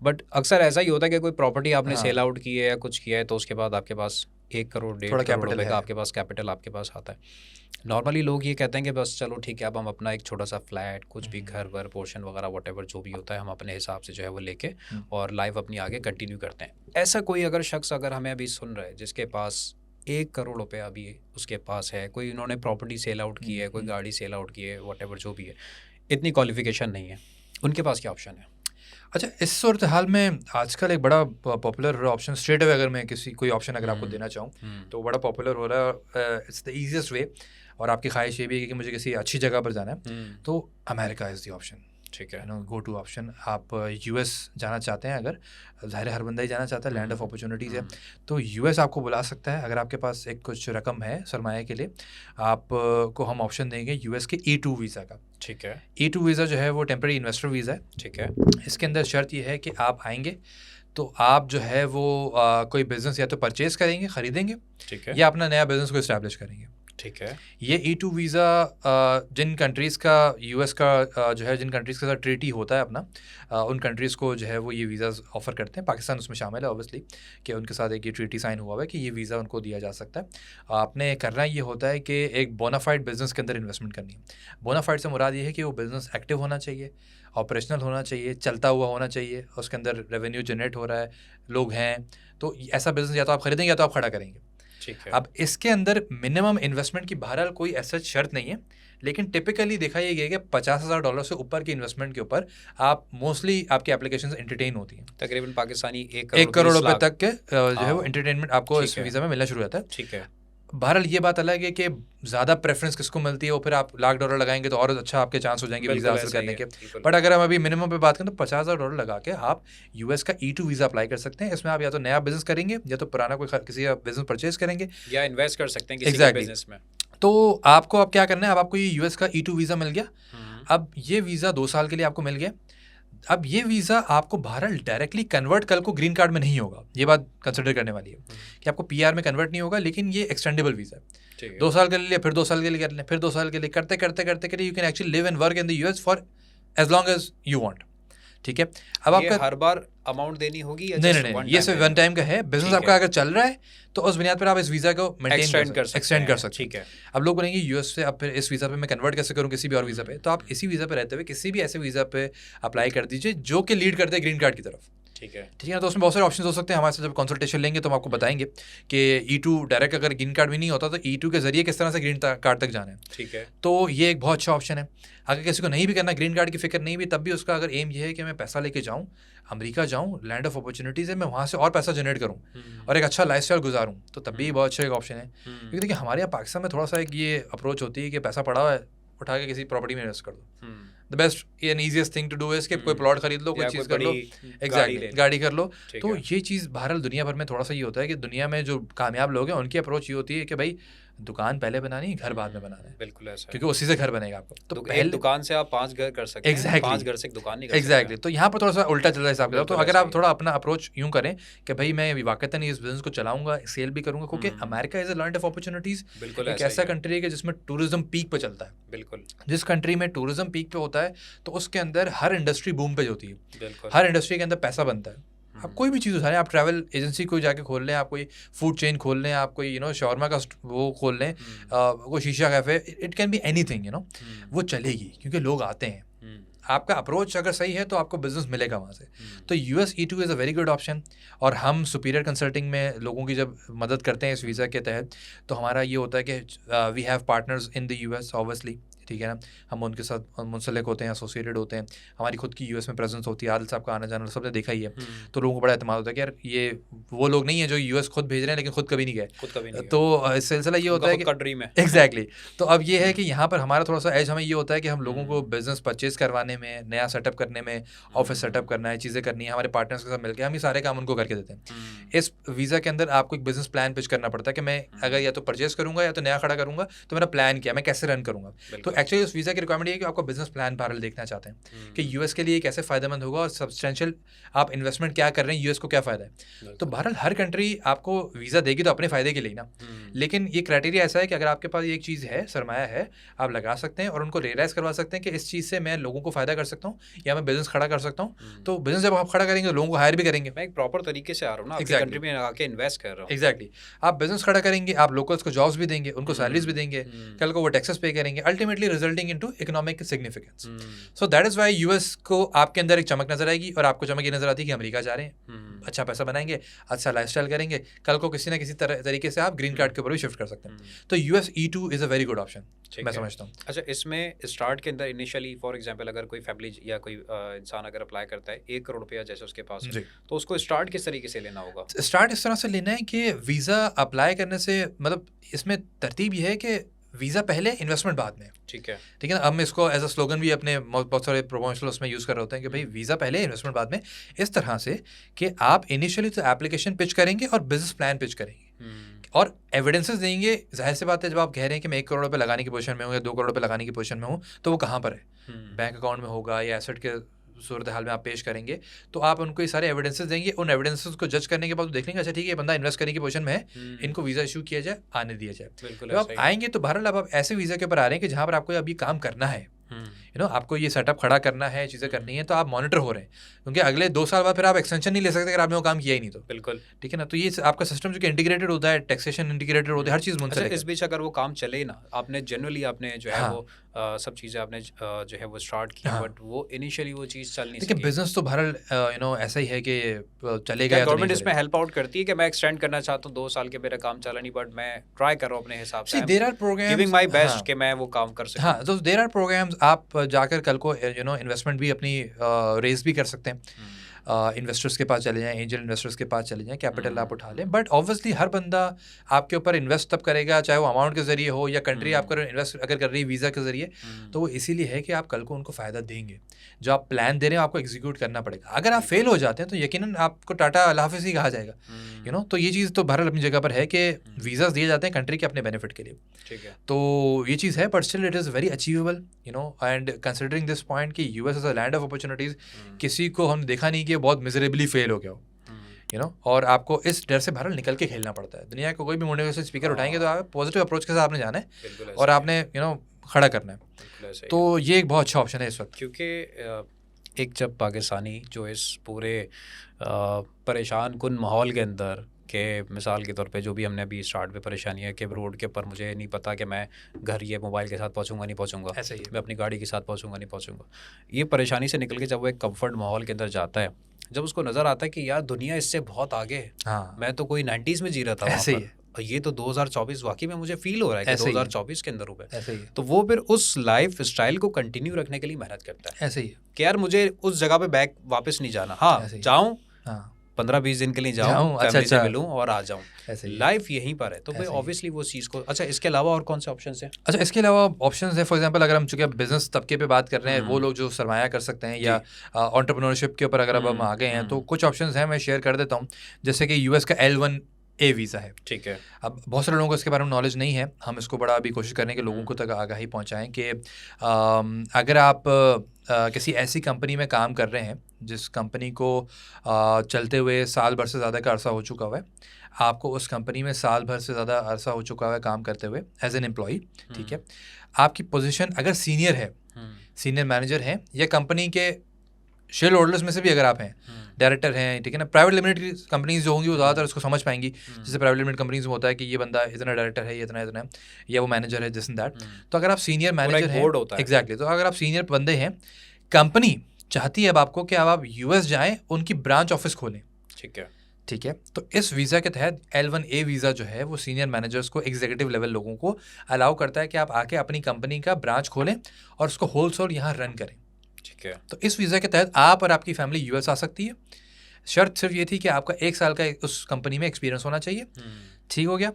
बट अक्सर ऐसा ही होता है कि कोई प्रॉपर्टी आपने सेल आउट की है या कुछ किया है तो उसके बाद आपके पास 1 करोड़ 1.5 करोड़ रुपए का आपके पास कैपिटल आपके पास आता है। नॉर्मली लोग ये कहते हैं कि बस चलो ठीक है अब हम अपना एक छोटा सा फ्लैट, कुछ भी घर वर पोर्शन वगैरह व्हाटएवर जो भी होता है हम अपने हिसाब से जो है वो लेके और लाइफ अपनी आगे कंटिन्यू करते हैं। ऐसा कोई अगर शख्स अगर हमें अभी सुन रहा है जिसके पास 1 करोड़ रुपये अभी उसके पास है, कोई उन्होंने प्रॉपर्टी सेल आउट की है, कोई गाड़ी सेल आउट की है, व्हाटएवर जो भी है, इतनी क्वालिफिकेशन नहीं है, उनके पास क्या ऑप्शन है? अच्छा, इस सूरत हाल में आजकल एक बड़ा पॉपुलर ऑप्शन स्ट्रेट अवे, अगर मैं कोई ऑप्शन अगर आपको देना चाहूँ तो बड़ा पॉपुलर हो रहा है, इट्स द ईजीएस्ट वे, और आपकी ख्वाहिश ये भी है कि मुझे किसी अच्छी जगह पर जाना है, तो अमेरिका इज़ द ऑप्शन। ठीक है, गो टू ऑप्शन। आप यूएस जाना चाहते हैं, अगर ज़ाहिर हर बंदा ही जाना चाहता है, लैंड ऑफ अपॉर्चुनिटीज़ है, तो यूएस आपको बुला सकता है। अगर आपके पास एक कुछ रकम है सरमाए के लिए, आपको हम ऑप्शन देंगे यूएस के E2 वीज़ा का। ठीक है, E2 वीज़ा जो है वो टेम्परेरी इन्वेस्टर वीज़ा है। ठीक है, इसके अंदर शर्त ये है कि आप आएंगे तो आप जो है वो कोई बिज़नेस या तो परचेज़ करेंगे, ख़रीदेंगे, ठीक है, या अपना नया बिज़नेस को इस्टेब्लिश करेंगे। ठीक है, ये E2 वीज़ा जिन कंट्रीज़ का यूएस का जो है जिन कंट्रीज़ के साथ ट्रीटी होता है अपना, उन कंट्रीज़ को जो है वो ये वीज़ाज़ ऑफ़र करते हैं। पाकिस्तान उसमें शामिल है ऑब्वियसली, कि उनके साथ एक ये ट्रीटी साइन हुआ हुआ है कि ये वीज़ा उनको दिया जा सकता है। आपने करना ये होता है कि एक बोनाफाइड बिज़नेस के अंदर इन्वेस्टमेंट करनी है। बोनाफाइड से मुराद ये है कि वो बिज़नेस एक्टिव होना चाहिए, ऑपरेशनल होना चाहिए, चलता हुआ होना चाहिए, उसके अंदर रेवेन्यू जनरेट हो रहा है, लोग हैं। तो ऐसा बिज़नेस या तो आप खरीदेंगे या तो आप खड़ा करेंगे। ठीक है, अब इसके अंदर मिनिमम इन्वेस्टमेंट की बहरहाल कोई ऐसा शर्त नहीं है, लेकिन टिपिकली देखा ये गया कि $50,000 से ऊपर की इन्वेस्टमेंट के ऊपर आप मोस्टली आपकी एप्लीकेशंस एंटरटेन होती हैं। तकरीबन पाकिस्तानी 1 1 करोड़ 20 रुपए लाख। तक के जो है वो हाँ, एंटरटेनमेंट आपको ठीक इस है, वीज़ा में मिलना शुरू हो जाता है। ठीक है, बहरहाल ये बात अलग है कि ज़्यादा प्रेफरेंस किसको मिलती है, वो फिर आप $1,00,000 लगाएंगे तो और अच्छा आपके चांस हो जाएंगे वीज़ा बिल्कुल हासिल ऐसा ही करने है, के। बिल्कुल। बट अगर हम अभी मिनिमम पे बात करें तो $50,000 लगा के आप यूएस का E2 वीज़ा अप्लाई कर सकते हैं। इसमें आप या तो नया बिज़नेस करेंगे या तो पुराना कोई किसी का बिज़नेस परचेज़ करेंगे। या इन्वेस्ट कर सकते हैं किसी के एग्जैक्टली बिजनेस में। तो आपको अब क्या करना है, अब आपको ये यूएस का E2 वीज़ा मिल गया। अब ये वीज़ा 2 साल के लिए आपको मिल गया। अब ये वीज़ा आपको बहरहाल डायरेक्टली कन्वर्ट कल को ग्रीन कार्ड में नहीं होगा, ये बात कंसिडर करने वाली है कि आपको पीआर में कन्वर्ट नहीं होगा, लेकिन ये एक्सटेंडेबल वीज़ा है। ठीक है, 2 साल के लिए, फिर 2 साल के लिए कर लें, फिर 2 साल के लिए, करते करते करते करते you can actually live and work in the US for as long as you want. ठीक है, अब ये आपका हर बार अमाउंट देनी होगी या नहीं just नहीं one नहीं, ये time सिर्फ देना? वन टाइम का है। बिजनेस ठीक आपका है। अगर चल रहा है तो उस बुनियाद पर आप इस वीज़ा को मेंटेन एक्सटेंड कर एक्सटेंड कर सकते हैं। ठीक है, अब लोग बोलेंगे यूएस से अब फिर इस वीज़ा पे मैं कन्वर्ट कैसे करूँ किसी भी और वीज़ा पे, तो आप इसी वीज़ा पे रहते हुए किसी भी ऐसे वीज़ा पे अप्लाई कर दीजिए जो कि लीड करते हैं ग्रीन कार्ड की तरफ। ठीक है, ठीक है ना, तो उसमें बहुत सारे ऑप्शन हो सकते हैं। हमारे से जब कंसल्टेशन लेंगे तो हम आपको बताएंगे कि E2 डायरेक्ट अगर ग्रीन कार्ड भी नहीं होता तो E2 के जरिए किस तरह से ग्रीन कार्ड तक जाना है। ठीक है, तो ये एक बहुत अच्छा ऑप्शन है। अगर किसी को नहीं भी करना, ग्रीन कार्ड की फिक्र नहीं भी, तब भी उसका अगर एम ये है कि मैं पैसा लेके जाऊँ, अमेरिका जाऊँ, लैंड ऑफ अपॉर्चुनिटीज़ है, मैं वहाँ से और पैसा जनरेट करूँ और एक अच्छा लाइफस्टाइल गुजारूँ, तो तब भी बहुत अच्छा एक ऑप्शन है। क्योंकि देखिए हमारे यहाँ पाकिस्तान में थोड़ा सा एक ये अप्रोच होती है कि पैसा पड़ा हुआ है, उठा के किसी प्रॉपर्टी में इन्वेस्ट कर दो। The best and easiest thing to do is कि कोई प्लॉट खरीद लो, कोई या चीज़ कोई कर लो, बड़ी एग्जैक्टली गाड़ी कर लो। ठीक तो है। ये चीज़ बहरहाल दुनिया भर में थोड़ा सा ये होता है कि दुनिया में जो कामयाब लोग हैं उनकी अप्रोच ये होती है कि भाई दुकान पहले बनानी है, घर बाद में बनाना है, बिल्कुल ऐसा है। क्योंकि उसी से घर बनेगा आपको। तो एक पहले दुकान से आप 5 घर कर सकते हैं, Exactly. 5 घर से एक दुकान नहीं कर एग्जैक्टली सकते। तो यहाँ पर थोड़ा सा उल्टा चल रहा है हिसाब किताब। तो बिल्कुल अगर ऐसा आप ही। थोड़ा अपना अप्रोच यूँ करें कि भाई मैं वाकई नहीं इस बिजनेस को चलाऊंगा, सेल भी करूंगा, क्योंकि America is a land of opportunities. बिल्कुल एक ऐसा ऐसा ही है। कंट्री है कि जिसमें टूरिज्म पीक पे चलता है। बिल्कुल, जिस कंट्री में टूरिज्म पीक पे होता है तो उसके अंदर हर इंडस्ट्री बूम पे होती है, बिल्कुल। हर इंडस्ट्री के अंदर पैसा बनता है। आप कोई भी चीज़ उठाएं, आप ट्रैवल एजेंसी कोई जाके खोल लें, आप कोई फूड चेन खोल लें, आप कोई शॉर्मा का वो खोल लें, कोई शीशा cafe, it can be anything वो चलेगी क्योंकि लोग आते हैं। आपका अप्रोच अगर सही है तो आपको बिजनेस मिलेगा वहाँ से। तो US E2 is a very good option. और हम सुपीरियर कंसल्टिंग में लोगों की जब मदद करते हैं इस वीज़ा के तहत, तो हमारा ये होता है कि we have partners in the US obviously, ठीक है ना, हम उनके साथ मुंसलिक होते हैं, एसोसिएटेड होते हैं, हमारी खुद की US में प्रेजेंस होती है, आदिल साहब का आना जाना सबने देखा ही है। तो लोगों को बड़ा एतमाद होता है कि यार ये वो लोग नहीं है जो US खुद भेज रहे हैं लेकिन खुद कभी नहीं गए। खुद कभी नहीं तो इस सिलसिला ये होता है कि ड्रीम है। एग्जैक्टली तो अब ये है कि यहाँ पर हमारा थोड़ा सा एज हमें ये होता है कि हम लोगों को बिजनेस परचेज करवाने में, नया सेटअप करने में, ऑफिस सेटअप करना है, चीज़ें करनी है, हमारे पार्टनर्स के साथ मिलकर हम ये सारे काम उनको करके देते हैं। इस वीज़ा के अंदर आपको एक बिजनेस प्लान पिच करना पड़ता है कि मैं अगर या तो परचेज करूंगा या तो नया खड़ा करूंगा तो मेरा प्लान क्या है, मैं कैसे रन करूंगा। तो एक्चुअली उस वीज़ा की रिक्वायरमेंट ये है कि आपको बिजनेस प्लान पैरेलल देखना चाहते हैं कि यूएस के लिए कैसे फ़ायदेमंद होगा और सब्सटेंशियल आप इन्वेस्टमेंट क्या कर रहे हैं, यूएस को क्या फ़ायदा है। तो बहरहाल हर कंट्री आपको वीज़ा देगी तो अपने फ़ायदे के लिए ना, लेकिन ये क्राइटेरिया ऐसा है कि अगर आपके पास एक चीज़ है, सरमाया है, आप लगा सकते हैं और उनको रियलाइज़ करवा सकते हैं कि इस चीज़ से मैं लोगों को फ़ायदा कर सकता हूँ या मैं बिजनेस खड़ा कर सकता हूँ। तो बिजनेस जब आप खड़ा करेंगे तो लोगों को हायर भी करेंगे। मैं एक प्रॉपर तरीके से आ रहा हूँ ना, आपकी Exactly. कंट्री में आके इन्वेस्ट कर रहा हूँ। एग्जैक्टली आप बिजनेस खड़ा करेंगे, आप लोकल्स को जॉब्स भी देंगे, उनको सैलरीज भी देंगे, कल को वो टैक्सेस पे करेंगे, ultimately resulting into economic significance. So that is why US को आपके अंदर एक चमक नजर आएगी और आपको चमक ये नजर आती है कि अमेरिका जा रहे हैं, अच्छा पैसा बनाएंगे, अच्छा लाइफस्टाइल करेंगे, कल को किसी ना किसी तरीके से आप ग्रीन कार्ड के ऊपर भी शिफ्ट कर सकते हैं। तो US E2 is a very good option मैं समझता हूँ। अच्छा, इसमें स्टार्ट के अंदर इनिशियली फॉर एग्जांपल अगर कोई फैमिली या कोई इंसान अगर अप्लाई करता है 1 करोड़ रुपया जैसे उसके पास है, तो उसको स्टार्ट किस तरीके से लेना होगा? स्टार्ट इस तरह से लेना है कि वीज़ा अप्लाई करने से मतलब इसमें तरतीब ये है कि वीज़ा पहले, इन्वेस्टमेंट बाद में। ठीक है, ठीक है ना। हम इसको एज अ स्लोगन भी अपने बहुत सारे प्रमोशनल उसमें यूज़ कर रहे होते हैं कि भाई वीज़ा पहले, इन्वेस्टमेंट बाद में, इस तरह से कि आप इनिशियली तो एप्लीकेशन पिच करेंगे और बिजनेस प्लान पिच करेंगे और एविडेंसेस देंगे। जाहिर सी बात है, जब आप कह रहे हैं कि मैं 1 करोड़ रुपये लगाने की पोजीशन में हूँ या 2 करोड़ रुपये लगाने की पोजीशन में हूँ, तो वो कहाँ पर है? बैंक अकाउंट में होगा या एसेट के सूरत हाल में आप पेश करेंगे, तो आप उनको ये सारे एविडेंसेस देंगे। उन एविडेंसेस को जज करने के बाद देख लेंगे अच्छा ठीक है, ये बंदा इन्वेस्ट करने की पोजीशन में है, इनको वीज़ा इशू किया जाए, आने दिया जाए। बिल्कुल जब आप ऐसा ही। आएंगे तो बहरहाल अब आप ऐसे वीज़ा के ऊपर आ रहे हैं कि जहाँ पर आपको अभी काम करना है, आपको ये सेटअप खड़ा करना है, चीज़ें करनी है, तो आप मॉनिटर हो रहे हैं, क्योंकि अगले 2 साल बाद फिर आप एक्सटेंशन नहीं ले सकते अगर आपने वो काम किया ही नहीं तो। बिल्कुल। ठीक है ना, तो ये आपका सिस्टम जो कि इंटीग्रेटेड होता है, टैक्सेशन इंटीग्रेटेड होती है, हर चीज़ अच्छा, मुंसलिक है। इस बीच अगर वो काम चले ही ना, आपने जनरली आपने जो है हाँ। वो सब चीज़ें आपने जो है वो स्टार्ट की, हाँ। बट वो इनिशियली वो चीज़ चल नहीं देखिए सकी। बिजनेस तो बहरहाल ऐसा ही है कि चलेगा क्या या तो नहीं गवर्नमेंट इसमें चलेगा। हेल्प आउट करती है कि मैं एक्सटेंड करना चाहता हूँ, 2 साल के मेरा काम चला नहीं, बट मैं ट्राई कर रहा हूँ अपने हिसाब से, there are programmes, giving my हाँ बेस्ट कि मैं वो काम कर सकूँ। हाँ, तो देयर आर प्रोग्राम्स, आप जाकर कल को इन्वेस्टमेंट भी अपनी रेज भी कर सकते हैं। इन्वेस्टर्स के पास चले जाएं, एंजल इन्वेस्टर्स के पास चले जाएं, कैपिटल आप उठा लें। बट ऑब्वियसली हर बंदा आपके ऊपर इन्वेस्ट तब करेगा, चाहे वो अमाउंट के जरिए हो या कंट्री आपको इन्वेस्ट अगर कर रही है वीज़ा के जरिए, तो वो इसीलिए है कि आप कल को उनको फ़ायदा देंगे। जो आप प्लान दे रहे हो आपको एग्जीक्यूट करना पड़ेगा। अगर आप फेल हो जाते हैं तो यकीनन आपको टाटा अल्लाह हाफ़िज़ ही कहा जाएगा। तो ये चीज़ तो बहरहाल अपनी जगह पर है कि वीज़ास दिए जाते हैं कंट्री के अपने बेनिफिट के लिए। ठीक है। तो ये चीज़ है, but still it is very achievable, and considering this point कि US is a land of opportunities, किसी को हमने देखा नहीं कि बहुत मिजरेबली फेल हो गया हो, और आपको इस डर से बहरहाल निकल के खेलना पड़ता है। दुनिया को कोई भी मोटिवेशन स्पीकर उठाएंगे तो आप पॉजिटिव अप्रोच के साथ आपने जाना है और आपने खड़ा करना है। तो ये एक बहुत अच्छा ऑप्शन है इस वक्त, क्योंकि एक जब पाकिस्तानी जो इस पूरे परेशान कुन माहौल के अंदर के मिसाल के तौर पे जो भी हमने अभी स्टार्ट पे परेशानी है कि रोड के ऊपर मुझे नहीं पता कि मैं घर ये मोबाइल के साथ पहुंचूंगा नहीं पहुंचूंगा, ऐसे ही मैं अपनी गाड़ी के साथ पहुंचूंगा नहीं पहुंचूंगा, ये परेशानी से निकल के जब वो एक कंफर्ट माहौल के अंदर जाता है, जब उसको नज़र आता है कि यार दुनिया इससे बहुत आगे है, हाँ, मैं तो कोई 90s में जी रहा था वहाँ ऐसे ही पर, और ये तो 2024 वाकई में मुझे फील हो रहा है कि ऐसे ही है। 2024 के अंदर हुआ है। ऐसे ही है, तो वो फिर उस लाइफ स्टाइल को कंटिन्यू रखने के लिए मेहनत करता है ऐसे ही है, कि यार मुझे उस जगह पे बैक वापस नहीं जाना, हाँ ऐसे ही। जाऊँ हाँ, 15-20 दिन के लिए जाऊँ, जाऊँ, अच्छा, फैमिली से अच्छा। मिलूँ और आ जाऊँ, ऐसे ही है। लाइफ यहीं पर है। तो भाई ऐसे ही है। ऑब्वियसली वो चीज़ को, अच्छा इसके अलावा और कौन से ऑप्शन हैं? अच्छा, इसके अलावा ऑप्शंस है, फॉर एग्जांपल अगर हम चूँकि बिजनेस तबके पे बात कर रहे हैं, वो लोग जो सरमाया कर सकते हैं या एंटरप्रेन्योरशिप के ऊपर अगर अब हम आ गए हैं, तो कुछ ऑप्शंस हैं, मैं शेयर कर देता हूँ। जैसे कि यूएस का L1A वीज़ा है। ठीक है। अब बहुत सारे लोगों को इसके बारे में नॉलेज नहीं है, हम इसको बड़ा अभी कोशिश करें कि लोगों को तक आगाही पहुंचाएं कि अगर आप किसी ऐसी कंपनी में काम कर रहे हैं जिस कंपनी को चलते हुए साल भर से ज़्यादा का अरसा हो चुका हुआ है, आपको उस कंपनी में साल भर से ज़्यादा अरसा हो चुका है काम करते हुए एज एन एम्प्लॉई, ठीक है, आपकी पोजीशन अगर सीनियर है, सीनियर मैनेजर हैं, या कंपनी के शेयर होल्डर्स में से भी अगर आप हैं, डायरेक्टर हैं, ठीक है ना, प्राइवेट लिमिटेड कंपनीज जो होंगी वो ज़्यादातर उसको समझ पाएंगी। जैसे प्राइवेट लिमिटेड कंपनीज में होता है कि ये बंदा इतना डायरेक्टर है, ये इतना इतना है, या वो मैनेजर है, दिस एंड दैट। तो अगर आप सीनियर मैनेजर हैं, एग्जैक्टली, तो अगर आप सीनियर बंदे हैं, कंपनी चाहती है अब आपको कि अब आप यूएस जाएं, उनकी ब्रांच ऑफिस खोलें। ठीक है। ठीक है, तो इस वीज़ा के तहत L1A वीज़ा जो है वो सीनियर मैनेजर्स को, एग्जीक्यूटिव लेवल लोगों को अलाउ करता है कि आप आके अपनी कंपनी का ब्रांच खोलें और उसको होलसेल यहाँ रन करें। ठीक है। तो इस वीज़ा के तहत आप और आपकी फैमिली यूएस आ सकती है। शर्त सिर्फ ये थी कि आपका 1 साल का उस कंपनी में एक्सपीरियंस होना चाहिए। ठीक हो गया,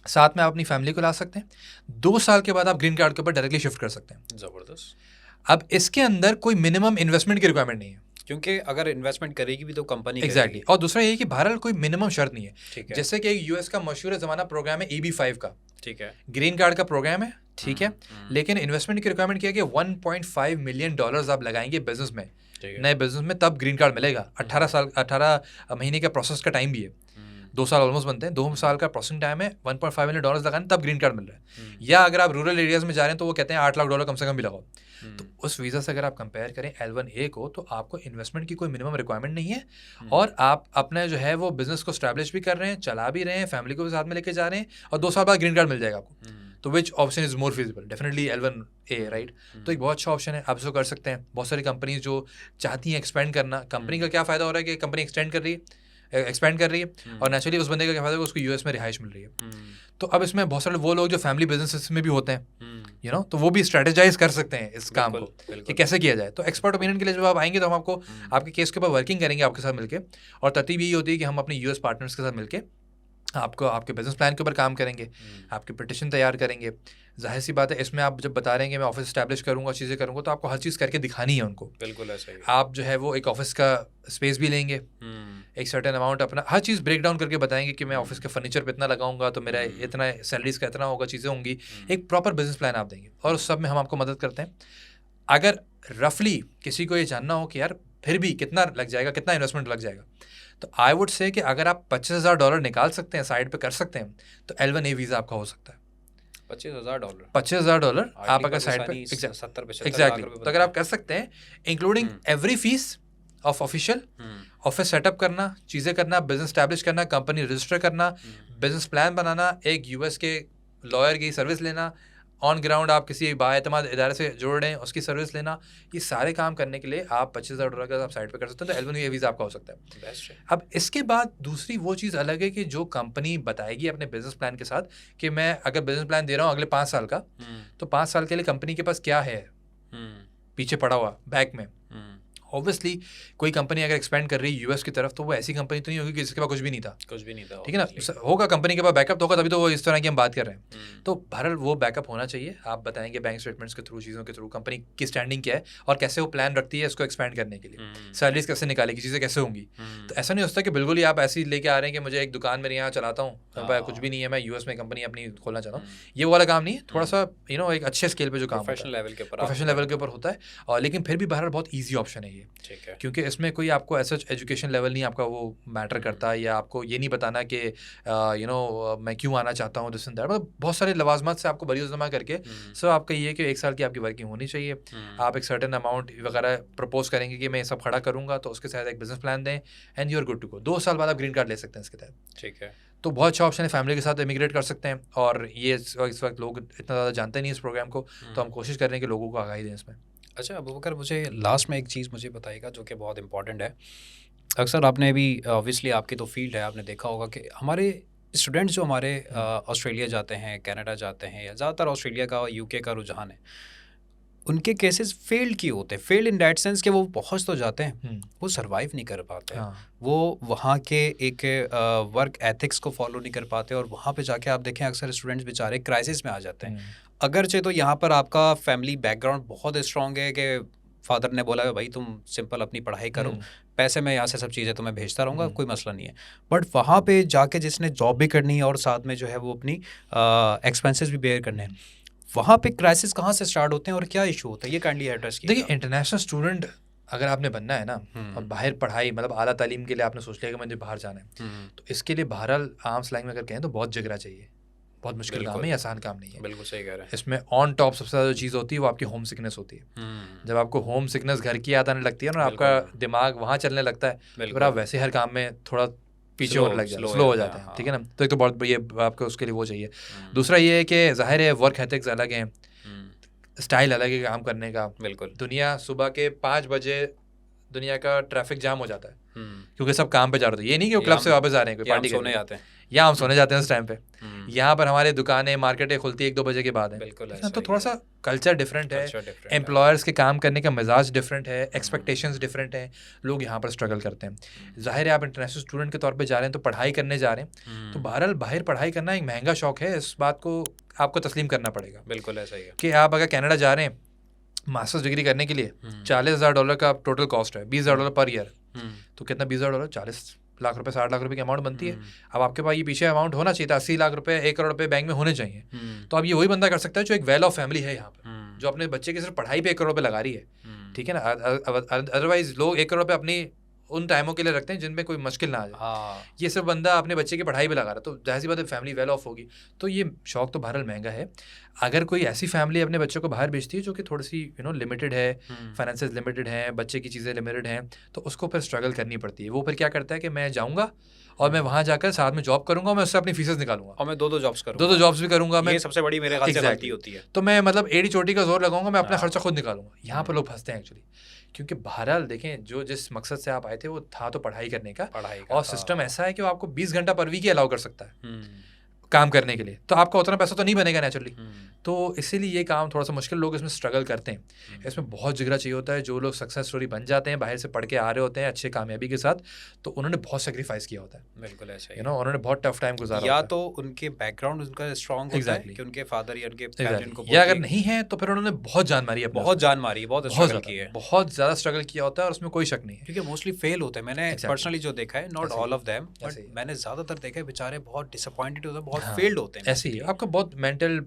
साथ में आप अपनी फैमिली को ला सकते हैं। 2 साल के बाद आप ग्रीन कार्ड के ऊपर डायरेक्टली शिफ्ट कर सकते हैं। ज़बरदस्त। अब इसके अंदर कोई मिनिमम इन्वेस्टमेंट की रिक्वायरमेंट नहीं है, क्योंकि अगर इन्वेस्टमेंट करेगी भी तो कंपनी एग्जैक्टली। और दूसरा ये कि बहरहाल कोई मिनिमम शर्त नहीं है। ठीक है। जैसे कि यूएस का मशहूर ज़माना प्रोग्राम है EB-5 का, ठीक है, ग्रीन कार्ड का प्रोग्राम है, ठीक है, लेकिन इन्वेस्टमेंट की रिक्वायरमेंट क्या है कि $1.5 मिलियन आप लगाएंगे बिजनेस में, नए बिजनेस में, तब ग्रीन कार्ड मिलेगा। 18 महीने का प्रोसेस का टाइम भी है, 2 साल ऑलमोस्ट बनते हैं, 2 साल का प्रोसेसिंग टाइम है, $1.5 मिलियन लगाने तब ग्रीन कार्ड मिल रहा है। या अगर आप रूरल एरियाज में जा रहे हैं तो वो कहते हैं $8 लाख कम से कम भी लगाओ। तो उस वीज़ा से अगर आप कंपेयर करें L1A को, तो आपको इन्वेस्टमेंट की कोई मिनिमम रिक्वायरमेंट नहीं है, और आप अपने जो है वो बिजनेस को स्टैब्लिश भी कर रहे हैं, चला भी रहे हैं, फैमिली को भी साथ में लेके जा रहे हैं, और 2 साल बाद ग्रीन कार्ड मिल जाएगा आपको। तो which option is more feasible? Definitely L1A, right. तो एक बहुत अच्छा ऑप्शन है, आप इसको कर सकते हैं। बहुत सारी कंपनीज जो चाहती हैं एक्सपेंड करना, कंपनी का क्या फ़ायदा हो रहा है कि कंपनी एक्सपेंड कर रही है, और नेचुरली उस बंदे का क्या फ़ायदा है, उसको यूएस में रिहाइश मिल रही है। तो अब इसमें बहुत सारे वो लोग जो फैमिली बिजनेस में भी होते हैं, तो वो भी स्ट्रेटेजाइज कर सकते हैं इस काम को कि कैसे किया जाए। तो एक्सपर्ट ओपिनियन के लिए जब आप आएंगे तो हम आपको आपके केस के ऊपर वर्किंग करेंगे आपके साथ मिलके, और तरतीब यही होती है कि हम अपने यूएस पार्टनर्स के साथ मिलके आपको आपके बिजनेस प्लान के ऊपर काम करेंगे, आपकी पिटिशन तैयार करेंगे। जाहिर सी बात है, इसमें आप जब बता रहे हैं कि मैं ऑफिस स्टैब्लिश करूंगा, चीज़ें करूंगा, तो आपको हर चीज़ करके दिखानी है उनको। बिल्कुल ऐसा ही। आप जो है वो एक ऑफिस का स्पेस भी लेंगे, एक सर्टेन अमाउंट अपना हर चीज़ ब्रेक डाउन करके बताएंगे कि मैं ऑफिस के फर्नीचर पे इतना लगाऊंगा, तो मेरा इतना सैलरीज का इतना होगा, चीज़ें होंगी। एक प्रॉपर बिजनेस प्लान आप देंगे, और उस सब में हम आपको मदद करते हैं। अगर रफली किसी को ये जानना हो कि यार फिर भी कितना लग जाएगा, कितना इन्वेस्टमेंट लग जाएगा, तो आई वुड से कि अगर आप $25,000 निकाल सकते हैं, साइड पे कर सकते हैं, तो L1A वीज़ा आपका हो सकता है। $25,000 $25,000 आप अगर साइड पे 70-75 एग्जैक्टली, तो अगर आप कर सकते हैं including every fees of official, office setup करना, चीज़ें करना, बिजनेस स्टैब्लिश करना, कंपनी रजिस्टर करना, बिजनेस प्लान बनाना, एक यूएस के लॉयर की सर्विस लेना, ऑन ग्राउंड आप किसी बाएतमाद इदारे से जोड़ रहे हैं उसकी सर्विस लेना, ये सारे काम करने के लिए आप $25,000 का आप साइड पे कर सकते हैं, तो L1A वीज़ा आपका हो सकता है। बेस्ट है। अब इसके बाद दूसरी वो चीज़ अलग है कि जो कंपनी बताएगी अपने बिजनेस प्लान के साथ कि मैं अगर बिजनेस प्लान दे रहा हूँ अगले 5 साल का, तो 5 साल के लिए कंपनी के पास क्या है पीछे पड़ा हुआ बैक में। ऑब्वियसली कोई कंपनी अगर एक्सपेंड कर रही है यूएस की तरफ, तो वो ऐसी कंपनी तो नहीं होगी कि जिसके पास कुछ भी नहीं था, ठीक है ना, होगा कंपनी के पास बैकअप तो होगा, तभी तो वो इस तरह की हम बात कर रहे हैं। तो बहरहाल वो बैकअप होना चाहिए। आप बताएंगे बैंक स्टेटमेंट्स के थ्रू, चीज़ों के थ्रू कंपनी की स्टैंडिंग क्या है और कैसे वो प्लान रखती है इसको एक्सपेंड करने के लिए, सैलरीज कैसे निकालेगी, चीज़ें कैसे होंगी। तो ऐसा नहीं हो सकता कि बिल्कुल ही आप ऐसे ही लेके आ रहे हैं कि मुझे एक दुकान मेरे यहाँ चलाता हूँ, कुछ भी नहीं है, मैं यूएस में कंपनी अपनी खोलना चाहता हूँ, ये वाला काम नहीं है। थोड़ा सा एक अच्छे स्केल पे जो काम प्रोफेशनल लेवल के ऊपर होता है, और लेकिन फिर भी बहरहाल बहुत ईजी ऑप्शन है ये, क्योंकि इसमें कोई आपको ऐसा एजुकेशन लेवल नहीं आपका वो मैटर करता, या आपको ये नहीं बताना कि मैं क्यों आना चाहता हूँ, दिस एंड दैट, मतलब बहुत सारे लवाजमात से आपको बरीउज़्ज़मा करके सब आपका ये है कि 1 साल की आपकी वर्किंग होनी चाहिए, आप एक सर्टेन अमाउंट वगैरह प्रपोज करेंगे कि मैं ये सब खड़ा करूँगा, तो उसके साथ एक बिजनेस प्लान दें and you are good to go. 2 साल बाद आप ग्रीन कार्ड ले सकते हैं इसके तहत, ठीक है। तो बहुत अच्छा ऑप्शन है, फैमिली के साथ इमिग्रेट कर सकते हैं। और ये इस वक्त लोग इतना ज़्यादा जानते नहीं इस प्रोग्राम को, तो हम कोशिश कर रहे हैं कि लोगों को आगाही दें इसमें। अच्छा अबूबकर, मुझे लास्ट में एक चीज़ मुझे बताइएगा जो कि बहुत इंपॉर्टेंट है। अक्सर आपने भी ऑब्वियसली आपकी तो फील्ड है, आपने देखा होगा कि हमारे स्टूडेंट्स जो हमारे ऑस्ट्रेलिया जाते हैं, कनाडा जाते हैं, या ज़्यादातर ऑस्ट्रेलिया का और यूके का रुझान है, उनके केसेस फेल्ड क्यों होते हैं? फेल्ड इन दैट सेंस कि वो पहुंच तो जाते हैं, वो सर्वाइव नहीं कर पाते हैं, वो वहाँ के एक वर्क एथिक्स को फॉलो नहीं कर पाते, और वहाँ पे जाके आप देखें अक्सर स्टूडेंट्स बेचारे क्राइसिस में आ जाते हैं। अगरचे तो यहाँ पर आपका फैमिली बैकग्राउंड बहुत स्ट्रॉन्ग है कि फादर ने बोला है भाई तुम सिंपल अपनी पढ़ाई करो, पैसे में यहाँ से सब चीज़ें तुम्हें भेजता रहूँगा, कोई मसला नहीं है। बट वहाँ पे जाके जिसने जॉब भी करनी है और साथ में जो है वो अपनी एक्सपेंसेस भी बेयर करने हैं, वहाँ पे क्राइसिस कहाँ से स्टार्ट होते हैं और क्या इशू होता है, ये काइंडली एड्रेस कीजिए। देखिए, इंटरनेशनल स्टूडेंट अगर आपने बनना है ना, और बाहर पढ़ाई मतलब आला तालीम के लिए आपने सोच लिया कि मुझे बाहर जाना है, तो इसके लिए बहरहाल आम स्लैंग में अगर कहें तो बहुत जिगरा चाहिए, बहुत मुश्किल काम है, आसान काम नहीं है। बिल्कुल सही कह रहे हैं। इसमें ऑन टॉप सबसे ज़्यादा चीज़ होती है वो आपकी होम सिकनेस होती है। जब आपको होम सिकनेस घर की याद आने लगती है ना, आपका दिमाग वहाँ चलने लगता है, तो फिर आप वैसे हर काम में थोड़ा पीछे होने लग जाते हैं, स्लो हो जाते हैं, ठीक है ना। तो एक तो बहुत ये आपको उसके लिए वो चाहिए। दूसरा ये है कि ज़ाहिर है वर्क एथिक्स अलग हैं, स्टाइल अलग है काम करने का। बिल्कुल, दुनिया सुबह के 5 बजे दुनिया का ट्रैफिक जाम हो जाता है, क्योंकि सब काम पे जा रहे थे। ये नहीं कि वो क्लब से वापस आ रहे हैं, कोई पार्टी करने जाते हैं, या हम सोने जाते हैं उस टाइम पे। यहाँ पर हमारे दुकानें मार्केटें खुलती है 1-2 बजे के बाद है। बिल्कुल, तो थोड़ा सा कल्चर डिफरेंट है, एम्प्लॉयर्स के काम करने का मिजाज डिफरेंट है, एक्सपेक्टेशंस डिफरेंट हैं, लोग यहाँ पर स्ट्रगल करते हैं। जाहिर है आप इंटरनेशनल स्टूडेंट के तौर पे जा रहे हैं, तो पढ़ाई करने जा रहे हैं, तो बहरहाल बाहर पढ़ाई करना एक महंगा शौक है, इस बात को आपको तस्लीम करना पड़ेगा। बिल्कुल ऐसा ही है कि आप अगर कनाडा जा रहे हैं मास्टर्स डिग्री करने के लिए, $40,000 का टोटल कॉस्ट है, $20,000 पर ईयर, तो कितना $20,000, 40 लाख रुपए, 60 लाख रुपए की अमाउंट बनती है। अब आपके पास ये पीछे अमाउंट होना चाहिए था, 80 लाख रुपए, 1 करोड़ रुपए बैंक में होने चाहिए। तो अब ये वही बंदा कर सकता है जो एक वेल ऑफ फैमिली है यहाँ पर, जो अपने बच्चे की सिर्फ पढ़ाई पे 1 करोड़ रुपए लगा रही है, ठीक है ना। अदरवाइज लोग 1 करोड़ रुपए अपनी उन टाइमों के लिए रखते हैं जिनमें कोई मुश्किल ना आ जाए। ये सब बंदा अपने बच्चे की पढ़ाई पे लगा रहा है, तो जाहिर सी बात है फैमिली वेल ऑफ होगी। तो ये शौक तो बहरहाल महंगा है। अगर कोई ऐसी फैमिली अपने बच्चों को बाहर भेजती है जो कि थोड़ी सी लिमिटेड है, फाइनेंसेस लिमिटेड हैं, बच्चे की चीज़ें लिमिटेड हैं, तो उसको फिर स्ट्रगल करनी पड़ती है। वो फिर क्या करता है कि मैं जाऊँगा और मैं वहाँ जाकर साथ में जॉब करूँगा, मैं उससे अपनी फीसेस निकालूंगा, और मैं 2-2 जॉब्स करूँगा, 2-2 जॉब्स भी करूँगा मैं। ये सबसे बड़ी मेरे ख्याल से गलती होती है। तो मैं मतलब एड़ी चोटी का जोर लगाऊंगा, मैं अपना खर्चा खुद निकालूंगा। यहाँ पर लोग फंसते हैं एक्चुअली, क्योंकि बहरहाल देखें जो जिस मकसद से आप आए थे वो था तो पढ़ाई करने का, और सिस्टम ऐसा है कि वो आपको 20 घंटा पर वीक ही अलाउ कर सकता है काम करने के लिए, तो आपका उतना पैसा तो नहीं बनेगा नेचुरली। तो इसीलिए ये काम थोड़ा सा मुश्किल, लोग इसमें स्ट्रगल करते हैं। इसमें बहुत जिगरा चाहिए होता है। जो लोग सक्सेस स्टोरी बन जाते हैं, बाहर से पढ़ के आ रहे होते हैं अच्छे कामयाबी के साथ, तो उन्होंने बहुत सेक्रीफाइस किया होता है। बिल्कुल ऐसा ही, उन्होंने बहुत टफ टाइम गुजारा, या तो उनके बैकग्राउंड उनका स्ट्रॉन्ग होता है कि उनके फादर या उनके पेरेंट को, या अगर नहीं है तो फिर उन्होंने बहुत जान मारी है, बहुत जान मारी है, बहुत स्ट्रगल किया है, बहुत ज़्यादा स्ट्रगल किया होता है, और उसमें कोई शक नहीं है, क्योंकि मोस्टली फेल होते हैं। मैंने पर्सनली जो देखा है, not all of them, but मैंने ज़्यादातर देखा है बेचारे बहुत डिसअपॉइंटेड होते हैं, बहुत और हाँ, फेल्ड होते हैं ऐसे ही है। बेसिकली, आपका बहुत मेंटल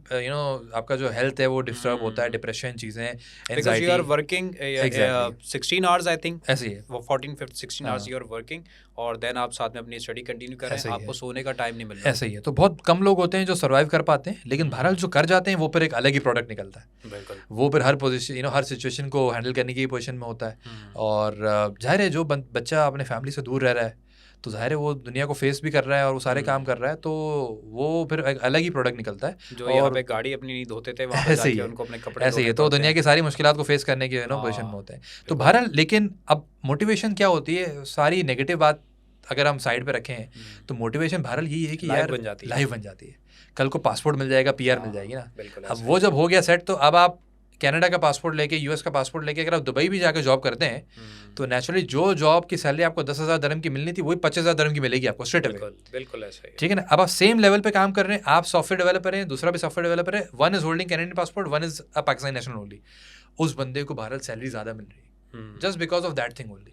आपका जो हेल्थ है वो डिस्टर्ब होता है, हम्म, डिप्रेशन चीज़ें, because you anxiety. Are working exactly 16 hours I think, ऐसे ही है। वो 14-16 आवर्स हाँ, यू आर वर्किंग, और देन आप साथ में अपनी स्टडी कंटिन्यू कर रहे हैं, ऐसे ही आपको है। सोने का टाइम नहीं मिल रहा। ऐसे ही है। तो बहुत कम लोग होते हैं जो सर्वाइव कर पाते हैं, लेकिन बहरहाल जो कर जाते हैं वो फिर एक अलग ही प्रोडक्ट निकलता है। बिल्कुल। वो फिर हर पोजीशन हर सिचुएशन को हैंडल करने की पोजीशन में होता है। और जाहिर है जो बच्चा अपने फैमिली से दूर रह रहा है, तो जाहिर है वो दुनिया को फेस भी कर रहा है और वो सारे काम कर रहा है, तो वो फिर एक अलग ही प्रोडक्ट निकलता है। जो यहाँ और पे गाड़ी अपनी नहीं धोते थे, वहाँ पे ऐसे ही जाके है, उनको अपने कपड़े ऐसे ही है। धोने तो पड़ते दुनिया हैं। की सारी मुश्किलात को फेस करने की पोजीशन में हाँ, होते हैं। तो बिल्कुल। बहरहाल लेकिन अब मोटिवेशन क्या होती है, सारी नेगेटिव बात अगर हम साइड पे रखें, तो मोटिवेशन बहरहाल यही है कि लाइफ यार बन जाती है। लाइफ बन जाती है। कल को पासपोर्ट मिल जाएगा, पीआर मिल हाँ, जाएगी ना। बिल्कुल अब ऐसा वो ही जब हो गया सेट, तो अब आप कनाडा का पासपोर्ट लेके, यूएस का पासपोर्ट लेके अगर आप दुबई भी जाकर जॉब करते हैं, है। तो नेचुरली जो जॉब की सैलरी आपको 10,000 दरम की मिलनी थी, वही 25,000 दरम की मिलेगी आपको स्ट्रेट अवे। बिल्कुल बिल्कुल ऐसा ही है। ठीक है ना। अब आप सेम लेवल पे काम कर रहे हैं, आप सॉफ्टवेयर डेवलपर हैं, दूसरा भी सॉफ्टवेयर डेवलपर है, one is holding Canadian passport, one is a Pakistani national only. उस बंदे को भारत सैलरी ज़्यादा मिल रही है just because of that thing only.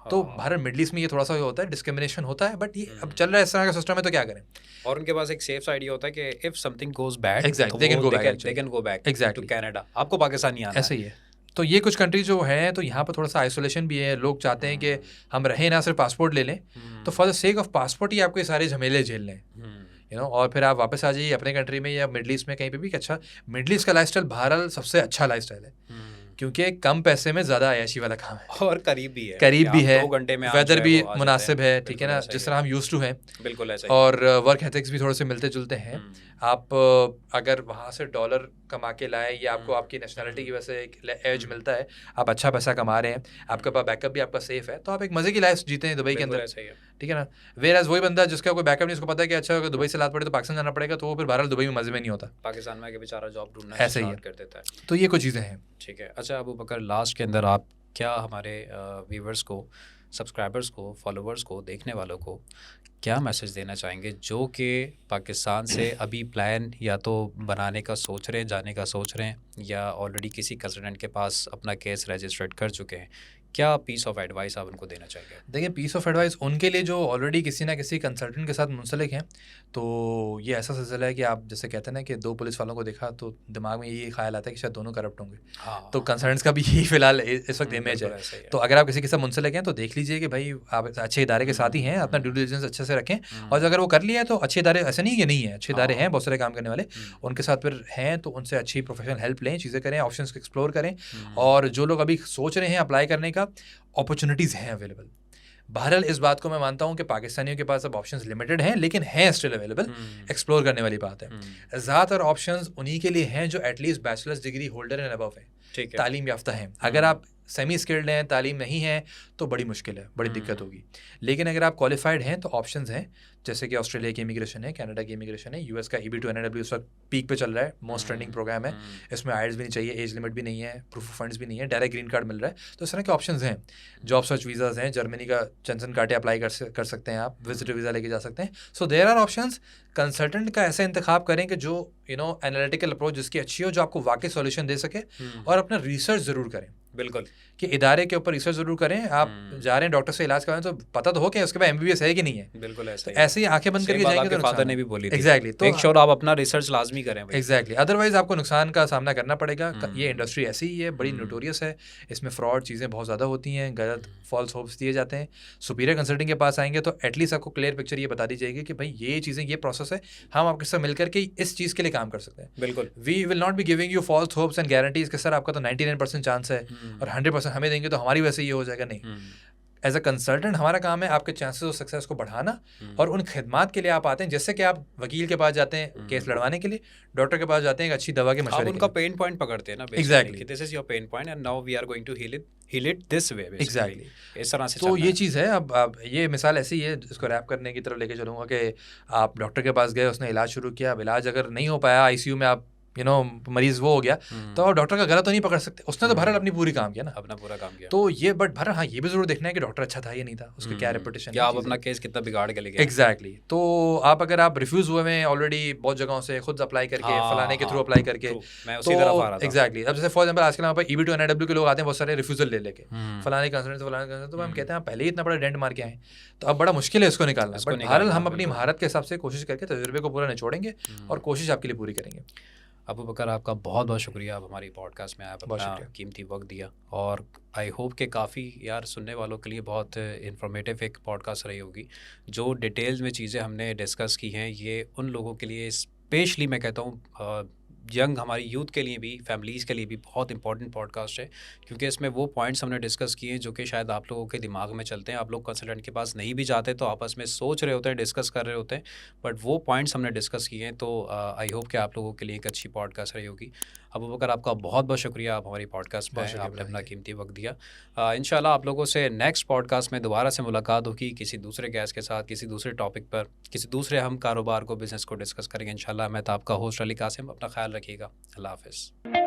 तो भारत मिडल ईस्ट में ये थोड़ा सा होता है, डिस्क्रिमिनेशन होता है, बट ये अब चल रहा है इस तरह का सिस्टम है, तो क्या करें। और उनके पास एक सेफ आइडिया होता है कि if something goes bad, Exactly, they can go back actually. They can go back Exactly. To Canada, आपको पाकिस्तान नहीं आना ऐसे ही है। तो ये कुछ कंट्री जो हैं, तो यहाँ पर थोड़ा सा आइसोलेशन भी है। लोग चाहते हैं कि हम रहें ना, सिर्फ पासपोर्ट ले लें, तो for the sake of passport ही आपको ये सारे झमेले झेल लें, और फिर आप वापस आ जाइए अपने कंट्री में या मिडल ईस्ट में कहीं पे भी। अच्छा, मिडल ईस्ट का लाइफस्टाइल बहरहाल सबसे अच्छा लाइफस्टाइल है, क्योंकि कम पैसे में ज़्यादा अयाशी वाला काम है, और करीब भी है, करीब भी है, 2 घंटे में वेदर भी मुनासिब है, ठीक है ना, जिस तरह हम यूज्ड टू हैं, बिल्कुल ऐसा और वर्क एथिक्स भी थोड़े से मिलते जुलते हैं। आप अगर वहाँ से डॉलर कमा के लाए, या आपको आपकी नेशनलिटी की वजह से एक एज मिलता है, आप अच्छा पैसा कमा रहे हैं, आपके पास बैकअप भी आपका सेफ है, तो आप एक मज़े की लाइफ जीते हैं दुबई के अंदर, ठीक है ना। वेयर एज वही बंदा जिसका कोई बैकअप नहीं, उसको पता है कि अच्छा अगर दुबई से लात पड़े तो पाकिस्तान जाना पड़ेगा, तो वो फिर बहरहाल दुबई में मज़े में नहीं होता, पाकिस्तान में आके बेचारा जॉब ढूंढना ऐसे ही स्टार्ट कर देता है। तो ये कुछ चीज़ें हैं। ठीक है। अच्छा अबू बकर, लास्ट के अंदर आप क्या हमारे व्यूवर्स को, सब्सक्राइबर्स को, फॉलोअर्स को, देखने वालों को क्या मैसेज देना चाहेंगे, जो कि पाकिस्तान से अभी प्लान या तो बनाने का सोच रहे हैं, जाने का सोच रहे हैं, या ऑलरेडी किसी कंसल्टेंट के पास अपना केस रजिस्टर्ड कर चुके हैं? क्या पीस ऑफ एडवाइस आप उनको देना चाहेंगे? देखिए, पीस ऑफ एडवाइस उनके लिए जो ऑलरेडी किसी ना किसी कंसल्टेंट के साथ मुंसलिक हैं। तो ये ऐसा सिलसिला है कि आप जैसे कहते हैं ना कि 2 पुलिस वालों को देखा तो दिमाग में ये ख्याल आता है कि शायद दोनों करप्ट होंगे। हाँ, तो कंसल्टेंट्स का भी यही फिलहाल इस वक्त इमेज है। बिल्कुल ऐसा ही है। तो अगर आप किसी के साथ मुंसलिक हैं, तो देख लीजिए कि भाई आप अच्छे इदारे के साथ ही हैं, अपना ड्यू डिलिजेंस अच्छे से रखें, और अगर वो कर लिया है तो अच्छे इदारे, ऐसे नहीं कि नहीं है, अच्छे इदारे हैं, बहुत सारे काम करने वाले, उनके साथ फिर हैं, तो उनसे अच्छी प्रोफेशनल हेल्प लें, चीज़ें करें, ऑप्शंस को एक्सप्लोर करें। और जो लोग अभी सोच रहे हैं अप्लाई करने का, अपॉर्चुनिटीज़ हैं अवेलेबल। बहरहाल इस बात को मैं मानता हूँ कि पाकिस्तानियों के पास अब ऑप्शंस लिमिटेड हैं, लेकिन हैं स्टिल अवेलेबल, एक्सप्लोर करने वाली बात है। ज़्यादातर ऑप्शंस उन्हीं के लिए हैं जो at least bachelors degree holder and above हैं, ठीक है, तालीम याफ्ता हैं। अगर आप सेमी स्किल्ड हैं, तालीम नहीं है, तो बड़ी मुश्किल है, बड़ी दिक्कत होगी। लेकिन अगर आप क्वालिफाइड हैं तो ऑप्शंस हैं, जैसे कि ऑस्ट्रेलिया की इमिग्रेशन है, कनाडा की इमिग्रेशन है, यूएस का EB-2 NIW इस वक्त पीक पे चल रहा है, मोस्ट ट्रेंडिंग प्रोग्राम है। इसमें आइल्स भी नहीं चाहिए, एज लिमिट भी नहीं है, प्रूफ ऑफ फंड्स भी नहीं है, डायरेक्ट ग्रीन कार्ड मिल रहा है। तो इस तरह के ऑप्शंस हैं। जॉब सर्च वीज़ाज़ हैं, जर्मनी का चंसन कार्टे अप्लाई कर सकते हैं आप, विजिटर वीज़ा लेके जा सकते हैं। So there are options. Consultant का ऐसा इंतखाब करें कि जो एनालिटिकल अप्रोच जिसकी अच्छी हो, जो आपको वाकई सॉल्यूशन दे सके, और अपना रिसर्च ज़रूर करें। बिल्कुल, कि इदारे के ऊपर रिसर्च जरूर करें। आप जा रहे हैं डॉक्टर से इलाज करवाएं, तो पता तो हो कि उसके बाद MBBS है कि नहीं है। बिल्कुल ऐसा तो ऐसे ही आंखें बंद करके जाएंगे तो फादर ने भी बोली थी। एग्जैक्टली, तो मेक श्योर आप अपना रिसर्च लाजमी करें। एग्जैक्टली, अदरवाइज आपको नुकसान का सामना करना पड़ेगा। ये इंडस्ट्री ऐसी ही है, बड़ी नोटोरियस है, इसमें फ्रॉड चीज़ें बहुत ज़्यादा होती हैं, गलत फॉल्स होप्स दिए जाते हैं। सुपीरियर कंसल्टिंग के पास आएंगे तो एटलीस्ट आपको क्लियर पिक्चर ये बता दी जाएगी कि भाई ये चीज़ें, ये प्रोसेस है, हम आपके साथ मिलकर के इस चीज़ के लिए काम कर सकते हैं। बिल्कुल, we will not be giving you false hopes and guarantees कि सर आपका तो 99% चांस है और 100% हमें देंगे तो हमारी वैसे ये हो जाएगा। नहीं, एज अ कंसल्टेंट हमारा काम है आपके चांसेस ऑफ सक्सेस को बढ़ाना, और उन खिदमात के लिए आप आते हैं, जैसे कि आप वकील के पास जाते हैं केस लड़वाने के लिए, डॉक्टर के पास जाते हैं एक अच्छी दवा के मशवरे के लिए। उनका पेन पॉइंट पकड़ते हैं ना, exactly, this is your pain point and now we are going to heal it this way. Exactly, इस तरह से तो ये चीज़ है। अब ये मिसाल ऐसी है, इसको रैप करने की तरफ लेके चलूँगा कि आप डॉक्टर के पास गए, उसने इलाज शुरू किया, अब इलाज अगर नहीं हो पाया, ICU में आप मरीज वो हो गया, तो आप डॉक्टर का गला तो नहीं पकड़ सकते, उसने तो बहरहाल अपनी पूरी काम किया ना, अपना पूरा काम किया। तो ये बट बहरहाल हाँ ये भी जरूर देखना है कि डॉक्टर अच्छा था या नहीं था, उसके क्या रेपुटेशन या आप अपना केस कितना बिगाड़ के लेके एग्जैक्टली। तो अगर आप रिफ्यूज हुए में ऑलरेडी बहुत जगहों से खुद अप्लाई करके फलाने के थ्रू अप्लाई करके, मैं उसी तरफ आ रहा था। एग्जैक्टली। अब जैसे फॉर एग्जांपल आजकल हमारे पास EB to NIW के लोग आते हैं बहुत सारे रिफ्यूजल ले लेके, फलाने कंसर्न से फलाने कंसर्न, तो हम कहते हैं आप पहले ही इतना बड़ा डेंट मार के आए, तो अब बड़ा मुश्किल है इसको निकालना। बट बहरहाल हम अपनी महारत के हिसाब से कोशिश करके तजुर्बे को पूरा निचोड़ेंगे और कोशिश आपके लिए पूरी करेंगे। अबू बकर आपका बहुत बहुत शुक्रिया, आप हमारी पॉडकास्ट में आप अपना कीमती वक्त दिया, और आई होप कि काफ़ी यार सुनने वालों के लिए बहुत इन्फॉर्मेटिव एक पॉडकास्ट रही होगी। जो डिटेल्स में चीज़ें हमने डिस्कस की हैं ये उन लोगों के लिए, स्पेशली मैं कहता हूँ यंग हमारी यूथ के लिए भी, फैमिलीज़ के लिए भी बहुत इंपॉर्टेंट पॉडकास्ट है, क्योंकि इसमें वो पॉइंट्स हमने डिस्कस किए हैं जो कि शायद आप लोगों के दिमाग में चलते हैं। आप लोग कंसल्टेंट के पास नहीं भी जाते तो आपस में सोच रहे होते हैं, डिस्कस कर रहे होते हैं, बट वो पॉइंट्स हमने डिस्कस किए हैं। तो आई होप कि आप लोगों के लिए एक अच्छी पॉडकास्ट रही होगी। अबू बकर आपका बहुत बहुत शुक्रिया, आप हमारी पॉडकास्ट में आपने अपना कीमती वक्त दिया। इंशाल्लाह आप लोगों से नेक्स्ट पॉडकास्ट में दोबारा से मुलाकात होगी किसी दूसरे गेस्ट के साथ, किसी दूसरे टॉपिक पर, किसी दूसरे हम कारोबार को, बिज़नेस को डिस्कस करेंगे इंशाल्लाह। मैं तो आपका होस्ट अली कासिम, अपना ख्याल रखिएगा। अल्लाह हाफ़िज़।